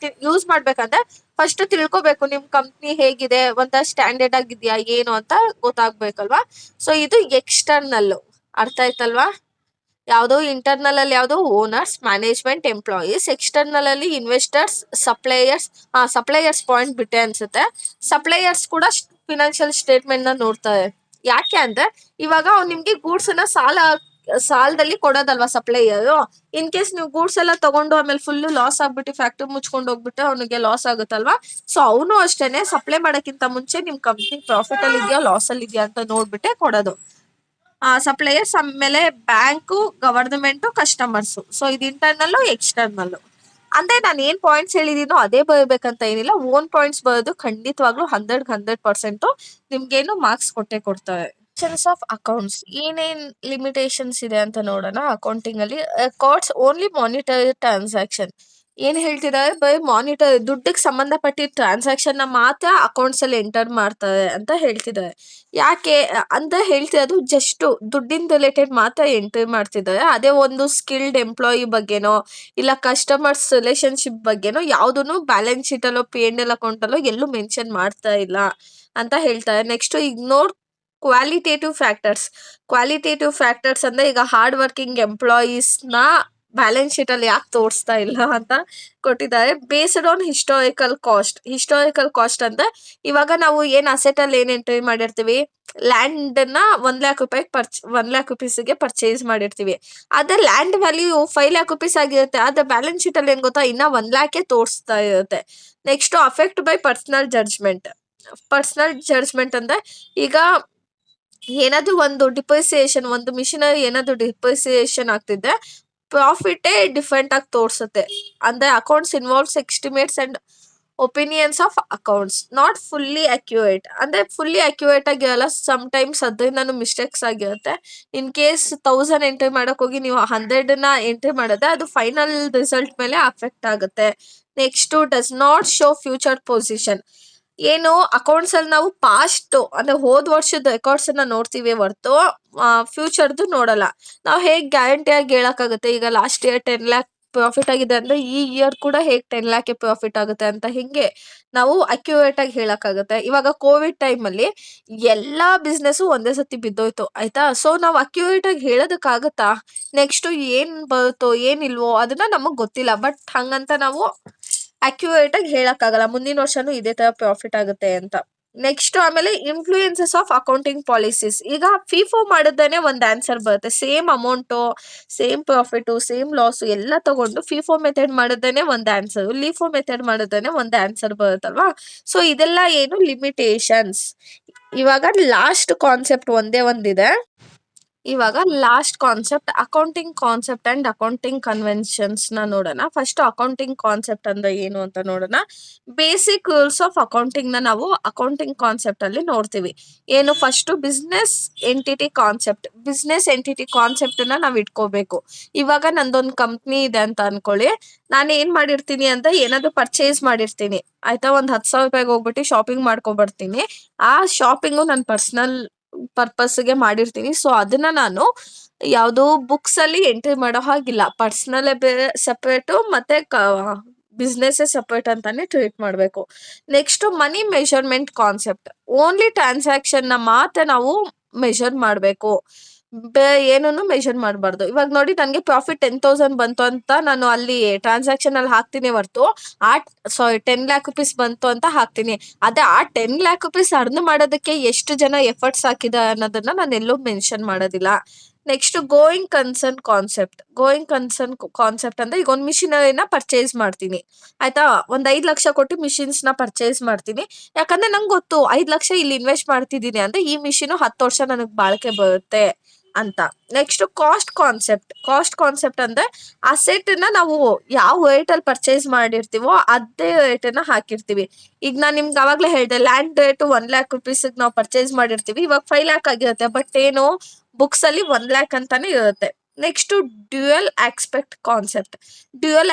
ಯೂಸ್ ಮಾಡ್ಬೇಕಂದ್ರೆ ಫಸ್ಟ್ ತಿಳ್ಕೊಬೇಕು ನಿಮ್ ಕಂಪ್ನಿ ಹೇಗಿದೆ, ಒಂಥರ ಸ್ಟ್ಯಾಂಡರ್ಡ್ ಆಗಿದ್ಯಾ ಏನು ಅಂತ ಗೊತ್ತಾಗ್ಬೇಕಲ್ವಾ. ಸೊ ಇದು ಎಕ್ಸ್ಟರ್ನಲ್, ಅರ್ಥ ಆಯ್ತಲ್ವಾ. ಯಾವ್ದು ಇಂಟರ್ನಲ್ ಅಲ್ಲಿ ಯಾವ್ದು ಓನರ್ಸ್, ಮ್ಯಾನೇಜ್ಮೆಂಟ್, ಎಂಪ್ಲಾಯೀಸ್. ಎಕ್ಸ್ಟರ್ನಲ್ ಅಲ್ಲಿ ಇನ್ವೆಸ್ಟರ್ಸ್, ಸಪ್ಲೈಯರ್ಸ್ ಪಾಯಿಂಟ್ ಬಿಟ್ಟೆ ಅನ್ಸುತ್ತೆ. ಸಪ್ಲೈಯರ್ಸ್ ಕೂಡ ಫಿನಾನ್ಷಿಯಲ್ ಸ್ಟೇಟ್ಮೆಂಟ್ ನೋಡ್ತಾರೆ. ಯಾಕೆ ಅಂದ್ರೆ ಇವಾಗ ಅವ್ನು ನಿಮ್ಗೆ ಗೂಡ್ಸ್ ಸಾಲದಲ್ಲಿ ಕೊಡೋದಲ್ವಾ ಸಪ್ಲೈಯರ್. ಇನ್ ಕೇಸ್ ನೀವು ಗೂಡ್ಸ್ ಎಲ್ಲ ತಗೊಂಡು ಆಮೇಲೆ ಫುಲ್ ಲಾಸ್ ಆಗ್ಬಿಟ್ಟು ಫ್ಯಾಕ್ಟ್ರಿ ಮುಚ್ಕೊಂಡು ಹೋಗ್ಬಿಟ್ಟು ಅವನಿಗೆ ಲಾಸ್ ಆಗುತ್ತಲ್ವಾ. ಸೊ ಅವನು ಅಷ್ಟೇನೆ ಸಪ್ಲೈ ಮಾಡೋಕ್ಕಿಂತ ಮುಂಚೆ ನಿಮ್ ಕಂಪ್ನಿ ಪ್ರಾಫಿಟ್ ಅಲ್ಲಿ ಇದೆಯಾ ಲಾಸ್ ಅಲ್ಲಿ ಇದೆಯಾ ಅಂತ ನೋಡ್ಬಿಟ್ಟೆ ಕೊಡೋದು. ಸಪ್ಲೈಯರ್ಸ್, ಆಮೇಲೆ ಬ್ಯಾಂಕು, ಗವರ್ನಮೆಂಟ್, ಕಸ್ಟಮರ್ಸ್. ಸೊ ಇದು ಇಂಟರ್ನಲ್, ಎಕ್ಸ್ಟರ್ನಲ್. ಅಂದ್ರೆ ನಾನು ಏನ್ ಪಾಯಿಂಟ್ಸ್ ಹೇಳಿದೀನೋ ಅದೇ ಬರಬೇಕಂತ ಏನಿಲ್ಲ. ಓನ್ ಪಾಯಿಂಟ್ಸ್ ಬರೋದು ಖಂಡಿತವಾಗ್ಲೂ 100% ನಿಮ್ಗೇನು ಮಾರ್ಕ್ಸ್ ಕೊಟ್ಟೆ ಕೊಡ್ತಾರೆ. ಆಫ್ ಅಕೌಂಟ್ಸ್ ಏನೇನ್ ಲಿಮಿಟೇಷನ್ಸ್ ಇದೆ ಅಂತ ನೋಡೋಣ. ಅಕೌಂಟಿಂಗ್ ಅಲ್ಲಿ ಕೋರ್ಟ್ಸ್ ಓನ್ಲಿ ಮಾನಿಟರ್ ಟ್ರಾನ್ಸಾಕ್ಷನ್ ಏನ್ ಹೇಳ್ತಿದ್ದಾರೆ, ಬರೀ ಮಾನಿಟರ್ ದುಡ್ಡಿಗೆ ಸಂಬಂಧಪಟ್ಟಿದ್ದ ಟ್ರಾನ್ಸಾಕ್ಷನ್ ನ ಮಾತ್ರ ಅಕೌಂಟ್ಸ್ ಅಲ್ಲಿ ಎಂಟರ್ ಮಾಡ್ತಾರೆ ಅಂತ ಹೇಳ್ತಿದ್ದಾರೆ. ಯಾಕೆ ಅಂತ ಹೇಳ್ತಿರೋದು ಜಸ್ಟ್ ದುಡ್ಡಿನ ರಿಲೇಟೆಡ್ ಮಾತ್ರ ಎಂಟ್ರಿ ಮಾಡ್ತಿದ್ದಾರೆ. ಅದೇ ಒಂದು ಸ್ಕಿಲ್ಡ್ ಎಂಪ್ಲಾಯಿ ಬಗ್ಗೆನೋ ಇಲ್ಲ ಕಸ್ಟಮರ್ಸ್ ರಿಲೇಶನ್ಶಿಪ್ ಬಗ್ಗೆನೋ ಯಾವ್ದನ್ನು ಬ್ಯಾಲೆನ್ಸ್ ಶೀಟ್ ಅಲ್ಲೋ P&L ಅಕೌಂಟ್ ಅಲ್ಲೋ ಎಲ್ಲೂ ಮೆನ್ಷನ್ ಮಾಡ್ತಾ ಇಲ್ಲ ಅಂತ ಹೇಳ್ತಾರೆ. ನೆಕ್ಸ್ಟ್ ಇಗ್ನೋರ್ ಕ್ವಾಲಿಟೇಟಿವ್ ಫ್ಯಾಕ್ಟರ್ಸ್ ಅಂದ್ರೆ ಈಗ ಹಾರ್ಡ್ ವರ್ಕಿಂಗ್ ಎಂಪ್ಲಾಯೀಸ್ ನ ಬ್ಯಾಲೆನ್ಸ್ ಶೀಟ್ ಅಲ್ಲಿ ಯಾಕೆ ತೋರಿಸ್ತಾ ಇಲ್ಲ ಅಂತ ಕೊಟ್ಟಿದ್ದಾರೆ. ಬೇಸ್ಡ್ ಆನ್ ಹಿಸ್ಟಾರಿಕಲ್ ಕಾಸ್ಟ್ ಅಂದ್ರೆ ಇವಾಗ ನಾವು ಏನ್ ಅಸೆಟ್ ಅಲ್ಲಿ ಏನ್ ಎಂಟ್ರಿ ಮಾಡಿರ್ತೀವಿ, ಲ್ಯಾಂಡ್ ನ 1 lakh ರುಪೀಸ್ಗೆ ಪರ್ಚೇಸ್ ಮಾಡಿರ್ತೀವಿ. ಅದೇ ಲ್ಯಾಂಡ್ ವ್ಯಾಲ್ಯೂ 5 lakh rupees ಆಗಿರುತ್ತೆ. ಅದ್ರ ಬ್ಯಾಲೆನ್ಸ್ ಶೀಟ್ ಅಲ್ಲಿ ಏನ್ ಗೊತ್ತಾ, ಇನ್ನ 1 lakh ತೋರಿಸ್ತಾ ಇರುತ್ತೆ. Next affect by personal judgement ಅಂದ್ರೆ ಈಗ ಏನಾದ್ರು ಒಂದು ಮಿಷಿನರಿ ಏನಾದ್ರು ಡಿಪ್ರಿಸಿಯೇಷನ್ ಆಗ್ತಿದ್ರೆ ಪ್ರಾಫಿಟೇ ಡಿಫರೆಂಟ್ ಆಗಿ ತೋರ್ಸುತ್ತೆ. ಅಂದ್ರೆ accounts involves estimates and opinions of accounts not fully accurate. ಅಂದ್ರೆ ಫುಲ್ಲಿ ಅಕ್ಯುರೇಟ್ ಆಗಿರಲ್ಲ, ಸಮ್ ಟೈಮ್ಸ್ ಅದರಿಂದನೂ ಮಿಸ್ಟೇಕ್ಸ್ ಆಗಿರುತ್ತೆ. ಇನ್ ಕೇಸ್ 1000 ಎಂಟ್ರಿ ಮಾಡಕ್ ಹೋಗಿ ನೀವು 100ನ ಎಂಟ್ರಿ ಮಾಡಿದ್ರೆ ಅದು ಫೈನಲ್ ರಿಸಲ್ಟ್ ಮೇಲೆ ಅಫೆಕ್ಟ್ ಆಗುತ್ತೆ. Next does not show future position. ಏನು ಅಕೌಂಟ್ಸ್ ಅಲ್ಲಿ ನಾವು ಪಾಸ್ಟ್ ಅಂದ್ರೆ ಹೋದ್ ವರ್ಷದ ರೆಕಾರ್ಡ್ಸ್ ಅನ್ನ ನೋಡ್ತೀವಿ ಹೊರ್ತು ಫ್ಯೂಚರ್ದು ನೋಡಲ್ಲ. ನಾವು ಹೇಗ್ ಗ್ಯಾರಂಟಿ ಆಗಿ ಹೇಳಕ್ಕಾಗುತ್ತೆ, ಈಗ ಲಾಸ್ಟ್ ಇಯರ್ 10 lakh ಪ್ರಾಫಿಟ್ ಆಗಿದೆ ಅಂದ್ರೆ ಈ ಇಯರ್ ಕೂಡ ಹೇಗ್ 10 lakh ಪ್ರಾಫಿಟ್ ಆಗುತ್ತೆ ಅಂತ ಹಿಂಗೆ ನಾವು ಅಕ್ಯುರೇಟ್ ಆಗಿ ಹೇಳಕ್ಕಾಗುತ್ತೆ. ಇವಾಗ ಕೋವಿಡ್ ಟೈಮ್ ಅಲ್ಲಿ ಎಲ್ಲಾ ಬಿಸ್ನೆಸ್ ಒಂದೇ ಸತಿ ಬಿದ್ದೋಯ್ತು ಆಯ್ತಾ. ಸೊ ನಾವು ಅಕ್ಯುರೇಟ್ ಆಗಿ ಹೇಳೋದಕ್ಕಾಗತ್ತಾ? ನೆಕ್ಸ್ಟ್ ಏನ್ ಬರುತ್ತೋ ಏನಿಲ್ವೋ ಅದನ್ನ ನಮಗ್ ಗೊತ್ತಿಲ್ಲ. ಬಟ್ ಹಂಗಂತ ನಾವು ಅಕ್ಯುರೇಟ್ ಆಗಿ ಹೇಳಕ್ಕಾಗಲ್ಲ ಮುಂದಿನ ವರ್ಷನೂ ಇದೇ ತರ ಪ್ರಾಫಿಟ್ ಆಗುತ್ತೆ ಅಂತ. ನೆಕ್ಸ್ಟ್ ಆಮೇಲೆ ಇನ್ಫ್ಲೂಯೆನ್ಸಸ್ ಆಫ್ ಅಕೌಂಟಿಂಗ್ ಪಾಲಿಸೀಸ್. ಈಗ ಫಿಫೋ ಮಾಡಿದ್ದೇನೆ ಒಂದ್ ಆನ್ಸರ್ ಬರುತ್ತೆ. Same amount, same profit, same loss ಎಲ್ಲ ತಗೊಂಡು ಫಿಫೋ ಮೆಥಡ್ ಮಾಡಿದ್ದೇನೆ ಒಂದ್ ಆನ್ಸರ್, ಲಿಫೋ ಮೆಥಡ್ ಮಾಡಿದ್ದೇನೆ ಒಂದ್ ಆನ್ಸರ್ ಬರುತ್ತಲ್ವಾ. ಸೊ ಇದೆಲ್ಲ ಏನು ಲಿಮಿಟೇಷನ್ಸ್. ಇವಾಗ ಲಾಸ್ಟ್ ಕಾನ್ಸೆಪ್ಟ್ ಒಂದೇ ಒಂದಿದೆ. ಇವಾಗ last concept accounting concept and accounting conventions ನ ನೋಡೋಣ. ಫಸ್ಟ್ ಅಕೌಂಟಿಂಗ್ ಕಾನ್ಸೆಪ್ಟ್ ಅಂದ್ರೆ ಏನು ಅಂತ ನೋಡೋಣ. ಬೇಸಿಕ್ ರೂಲ್ಸ್ ಆಫ್ ಅಕೌಂಟಿಂಗ್ ನ ನಾವು ಅಕೌಂಟಿಂಗ್ ಕಾನ್ಸೆಪ್ಟ್ ಅಲ್ಲಿ ನೋಡ್ತೀವಿ. ಏನು ಫಸ್ಟ್ ಬಿಸ್ನೆಸ್ ಎಂಟಿಟಿ ಕಾನ್ಸೆಪ್ಟ್ ನ ನಾವ್ ಇಟ್ಕೋಬೇಕು. ಇವಾಗ ನಂದೊಂದು ಕಂಪ್ನಿ ಇದೆ ಅಂತ ಅನ್ಕೊಳ್ಳಿ. ನಾನು ಏನ್ ಮಾಡಿರ್ತೀನಿ ಅಂತ ಏನಾದ್ರು ಪರ್ಚೇಸ್ ಮಾಡಿರ್ತೀನಿ ಆಯ್ತಾ. ಒಂದ್ 10,000 ರೂಪಾಯಿಗೆ ಹೋಗ್ಬಿಟ್ಟು ಶಾಪಿಂಗ್ ಮಾಡ್ಕೊಬರ್ತೀನಿ. ಆ ಶಾಪಿಂಗು ನನ್ನ ಪರ್ಸನಲ್ ಪರ್ಪಸ್ಗೆ ಮಾಡಿರ್ತೀನಿ. ಸೊ ಅದನ್ನ ನಾನು ಯಾವ್ದೋ ಬುಕ್ಸ್ ಅಲ್ಲಿ ಎಂಟ್ರಿ ಮಾಡೋ ಹಾಗಿಲ್ಲ. ಪರ್ಸನಲ್ ಸೆಪರೇಟು ಮತ್ತೆ ಬಿಸ್ನೆಸ್ ಸೆಪರೇಟ್ ಅಂತಾನೆ ಟ್ರೀಟ್ ಮಾಡ್ಬೇಕು. ನೆಕ್ಸ್ಟ್ ಮನಿ ಮೆಷರ್ಮೆಂಟ್ ಕಾನ್ಸೆಪ್ಟ್. ಓನ್ಲಿ ಟ್ರಾನ್ಸಾಕ್ಷನ್ ನ ಮಾತ್ರ ನಾವು ಮೆಷರ್ ಮಾಡ್ಬೇಕು, ಏನನ್ನು ಮೆಷರ್ ಮಾಡಬಾರ್ದು. ಇವಾಗ ನೋಡಿ ನನ್ಗೆ ಪ್ರಾಫಿಟ್ 10,000 ಬಂತು ಅಂತ ನಾನು ಅಲ್ಲಿ ಟ್ರಾನ್ಸಾಕ್ಷನ್ ಅಲ್ಲಿ ಹಾಕ್ತೀನಿ ಹೊರ್ತು 10 lakh rupees ಬಂತು ಅಂತ ಹಾಕ್ತೀನಿ. ಅದೇ ಆ 10 lakh rupees ಅರ್ನ್ ಮಾಡೋದಕ್ಕೆ ಎಷ್ಟು ಜನ ಎಫರ್ಟ್ಸ್ ಹಾಕಿದ ಅನ್ನೋದನ್ನ ನಾನು ಎಲ್ಲೂ ಮೆನ್ಷನ್ ಮಾಡೋದಿಲ್ಲ. ನೆಕ್ಸ್ಟ್ ಗೋಯಿಂಗ್ ಕನ್ಸರ್ನ್ ಕಾನ್ಸೆಪ್ಟ್ ಅಂದ್ರೆ ಈಗ ಒಂದು ಮಿಷಿನರಿನ ಪರ್ಚೇಸ್ ಮಾಡ್ತೀನಿ ಆಯ್ತಾ. ಒಂದ್ 5 ಲಕ್ಷ ಕೊಟ್ಟು ಮಿಷಿನ್ಸ್ ನ ಪರ್ಚೇಸ್ ಮಾಡ್ತೀನಿ. ಯಾಕಂದ್ರೆ ನಂಗೆ ಗೊತ್ತು 5 ಲಕ್ಷ ಇಲ್ಲಿ ಇನ್ವೆಸ್ಟ್ ಮಾಡ್ತಿದ್ದೀನಿ ಅಂದ್ರೆ ಈ ಮಿಷಿನ್ 10 ವರ್ಷ ನನಗ್ ಬಾಳಿಕೆ ಬರುತ್ತೆ ಅಂತ. ನೆಕ್ಸ್ಟ್ ಕಾಸ್ಟ್ ಕಾನ್ಸೆಪ್ಟ್ ಅಂದ್ರೆ ಅಸೆಟ್ ನ ನಾವು ಯಾವ ರೇಟ್ ಅಲ್ಲಿ ಪರ್ಚೇಸ್ ಮಾಡಿರ್ತೀವೋ ಅದೇ ರೇಟ್ ನ ಹಾಕಿರ್ತೀವಿ. ಈಗ ನಾನ್ ನಿಮ್ಗೆ ಅವಾಗ್ಲೇ ಹೇಳ್ದೆ ಲ್ಯಾಂಡ್ ರೇಟ್ 1 lakh rupees ನಾವು ಪರ್ಚೇಸ್ ಮಾಡಿರ್ತೀವಿ. ಇವಾಗ 5 lakh ಆಗಿರುತ್ತೆ. ಬಟ್ ಏನು ಬುಕ್ಸ್ ಅಲ್ಲಿ 1 lakh ಅಂತಾನೆ ಇರುತ್ತೆ. ನೆಕ್ಸ್ಟ್ ಡ್ಯೂಯಲ್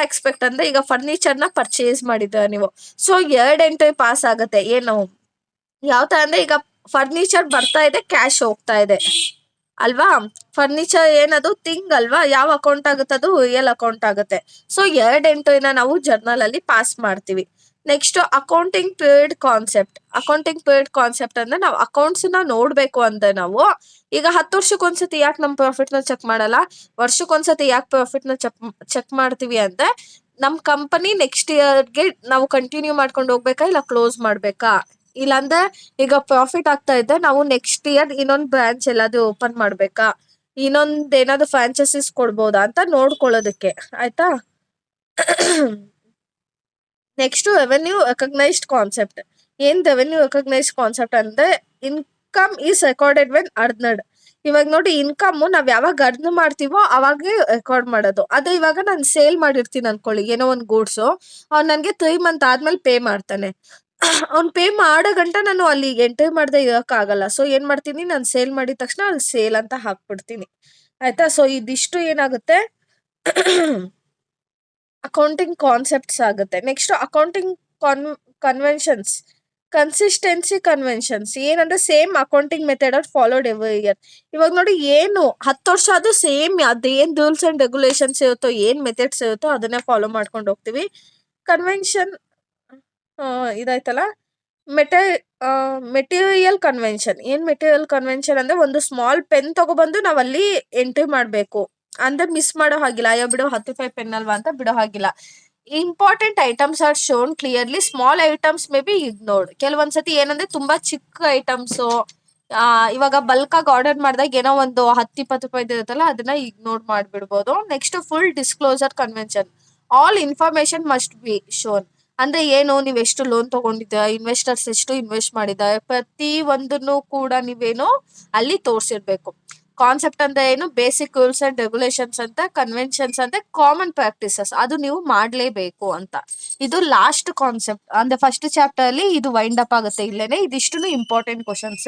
ಆಸ್ಪೆಕ್ಟ್ ಅಂದ್ರೆ ಈಗ ಫರ್ನಿಚರ್ ನ ಪರ್ಚೇಸ್ ಮಾಡಿದ್ರೆ ನೀವು, ಸೊ 2 ಎಂಟ್ರಿ ಪಾಸ್ ಆಗುತ್ತೆ. ಏನು ಯಾವ ತರ ಅಂದ್ರೆ ಈಗ ಫರ್ನಿಚರ್ ಬರ್ತಾ ಇದೆ, ಕ್ಯಾಶ್ ಹೋಗ್ತಾ ಇದೆ ಅಲ್ವಾ. ಫರ್ನಿಚರ್ ಏನದು ಥಿಂಗ್ ಅಲ್ವಾ, ಯಾವ ಅಕೌಂಟ್ ಆಗುತ್ತೆ ಅದು ರಿಯಲ್ ಅಕೌಂಟ್ ಆಗುತ್ತೆ. ಸೊ 2 ಎಂಟ್ರಿನ ನಾವು ಜರ್ನಲ್ ಅಲ್ಲಿ ಪಾಸ್ ಮಾಡ್ತೀವಿ. ನೆಕ್ಸ್ಟ್ ಅಕೌಂಟಿಂಗ್ ಪೀರಿಯಡ್ ಕಾನ್ಸೆಪ್ಟ್ ಅಂದ್ರೆ ನಾವು ಅಕೌಂಟ್ಸ್ ನ ನೋಡ್ಬೇಕು ಅಂದ್ರೆ ನಾವು ಈಗ 10 ವರ್ಷಕ್ಕೊಂದ್ಸತಿ ಯಾಕೆ ನಮ್ ಪ್ರಾಫಿಟ್ ನ ಚೆಕ್ ಮಾಡಲ್ಲ, ವರ್ಷಕ್ಕೊಂದ್ಸತಿ ಯಾಕೆ ಪ್ರಾಫಿಟ್ ನ ಚೆಕ್ ಮಾಡ್ತೀವಿ ಅಂದ್ರೆ ನಮ್ ಕಂಪನಿ ನೆಕ್ಸ್ಟ್ ಇಯರ್ಗೆ ನಾವು ಕಂಟಿನ್ಯೂ ಮಾಡ್ಕೊಂಡು ಹೋಗ್ಬೇಕಾ ಇಲ್ಲ ಕ್ಲೋಸ್ ಮಾಡ್ಬೇಕಾ. ಇಲ್ಲಾಂದ್ರೆ ಈಗ ಪ್ರಾಫಿಟ್ ಆಗ್ತಾ ಇದ್ದೆ ನಾವು ನೆಕ್ಸ್ಟ್ ಇಯರ್ ಇನ್ನೊಂದ್ ಬ್ರಾಂಚ್ ಎಲ್ಲಾದ್ರೂ ಓಪನ್ ಮಾಡ್ಬೇಕಾ, ಇನ್ನೊಂದ್ ಏನಾದ್ರು ಫ್ರಾಂಚೈಸಿಸ್ ಕೊಡ್ಬೋದಾ ಅಂತ ನೋಡ್ಕೊಳ್ಳೋದಕ್ಕೆ ಆಯ್ತಾ. Next revenue recognised concept. ಏನ್ ರೆವೆನ್ಯೂ ರೆಕಗ್ನೈಸ್ಡ್ ಕಾನ್ಸೆಪ್ಟ್ ಅಂದ್ರೆ income is recorded when earned. ಇವಾಗ ನೋಡಿ ಇನ್ಕಮ್ ನಾವ್ ಯಾವಾಗ ಅರ್ನ್ ಮಾಡ್ತೀವೋ ಅವಾಗೆ ರೆಕಾರ್ಡ್ ಮಾಡೋದು. ಅದೇ ಇವಾಗ ನಾನು ಸೇಲ್ ಮಾಡಿರ್ತೀನಿ ಅನ್ಕೊಳ್ಳಿ ಏನೋ ಒಂದ್ ಗೂಡ್ಸು, ಅವ್ನು ನನ್ಗೆ 3 ಮಂತ್ ಆದ್ಮೇಲೆ ಪೇ ಮಾಡ್ತಾನೆ. ಅವ್ನು ಪೇ ಮಾಡೋ ಗಂಟ ನಾನು ಅಲ್ಲಿ ಎಂಟ್ರಿ ಮಾಡದೆ ಇರಕ್ಕಾಗಲ್ಲ. ಸೊ ಏನ್ ಮಾಡ್ತೀನಿ, ನಾನು ಸೇಲ್ ಮಾಡಿದ ತಕ್ಷಣ ಅಲ್ಲಿ ಸೇಲ್ ಅಂತ ಹಾಕ್ಬಿಡ್ತೀನಿ. ಆಯ್ತಾ? ಸೊ ಇದಿಷ್ಟು ಏನಾಗುತ್ತೆ ಅಕೌಂಟಿಂಗ್ ಕಾನ್ಸೆಪ್ಟ್ಸ್ ಆಗುತ್ತೆ. Next accounting conventions, consistency conventions ಏನಂದ್ರೆ same accounting method are followed every year. ಇವಾಗ ನೋಡಿ ಏನು 10 ವರ್ಷ ಆದ್ರೂ ಸೇಮ್ ಅದೇನ್ ರೂಲ್ಸ್ ಅಂಡ್ ರೆಗ್ಯುಲೇಷನ್ಸ್ ಇರುತ್ತೋ, ಏನ್ ಮೆಥಡ್ಸ್ ಇರುತ್ತೋ ಅದನ್ನೇ ಫಾಲೋ ಮಾಡ್ಕೊಂಡು ಹೋಗ್ತೀವಿ. ಕನ್ವೆನ್ಷನ್ ಇದಾಯ್ತಲ್ಲ. ಮೆಟೆ ಮೆಟೀರಿಯಲ್ ಕನ್ವೆನ್ಷನ್. ಏನ್ ಮೆಟೀರಿಯಲ್ ಕನ್ವೆನ್ಷನ್ ಅಂದ್ರೆ ಒಂದು ಸ್ಮಾಲ್ ಪೆನ್ ತಗೊಬಂದು ನಾವ್ ಅಲ್ಲಿ ಎಂಟ್ರಿ ಮಾಡ್ಬೇಕು. ಅಂದ್ರೆ ಮಿಸ್ ಮಾಡೋ ಹಾಗಿಲ್ಲ. ಅಯ್ಯೋ ಬಿಡು 10 ಪೆನ್ ಅಲ್ವಾ ಅಂತ ಬಿಡೋ ಹಾಗಿಲ್ಲ. Important items are shown clearly, small items may be ignored. ಕೆಲವೊಂದ್ಸತಿ ಏನಂದ್ರೆ ತುಂಬಾ ಚಿಕ್ಕ ಐಟಮ್ಸ್, ಇವಾಗ ಬಲ್ಕ್ ಆಗಿ ಆರ್ಡರ್ ಮಾಡಿದಾಗ ಏನೋ ಒಂದು 10-20 ರೂಪಾಯಿದು ಇರುತ್ತಲ್ಲ, ಅದನ್ನ ಇಗ್ನೋರ್ ಮಾಡ್ಬಿಡ್ಬೋದು. Next full disclosure convention. All information must be shown. ಅಂದ್ರೆ ಏನು, ನೀವ್ ಎಷ್ಟು ಲೋನ್ ತಗೊಂಡಿದ್ದೀರಾ, ಇನ್ವೆಸ್ಟರ್ಸ್ ಎಷ್ಟು ಇನ್ವೆಸ್ಟ್ ಮಾಡಿದ್ದಾರೆ, ಪ್ರತಿ ಒಂದನ್ನು ಕೂಡ ನೀವೇನು ಅಲ್ಲಿ ತೋರ್ಸಿರ್ಬೇಕು. ಕಾನ್ಸೆಪ್ಟ್ ಅಂದ್ರೆ ಏನು, ಬೇಸಿಕ್ ರೂಲ್ಸ್ ಅಂಡ್ ರೆಗ್ಯುಲೇಷನ್ಸ್ ಅಂತ, ಕನ್ವೆನ್ಷನ್ಸ್ ಅಂದ್ರೆ ಕಾಮನ್ ಪ್ರಾಕ್ಟೀಸಸ್, ಅದು ನೀವು ಮಾಡ್ಲೇಬೇಕು ಅಂತ. ಇದು ಲಾಸ್ಟ್ ಕಾನ್ಸೆಪ್ಟ್ ಅಂದ್ರೆ ಫಸ್ಟ್ ಚಾಪ್ಟರ್ ಅಲ್ಲಿ ಇದು ವೈಂಡ್ ಅಪ್ ಆಗುತ್ತೆ ಇಲ್ಲೇನೆ. ಇದಿಷ್ಟು ಇಂಪಾರ್ಟೆಂಟ್ ಕ್ವಶನ್ಸ್.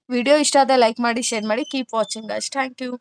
ವಿಡಿಯೋ ಇಷ್ಟ ಆದ್ರೆ ಲೈಕ್ ಮಾಡಿ, ಶೇರ್ ಮಾಡಿ. Keep watching guys. Thank you.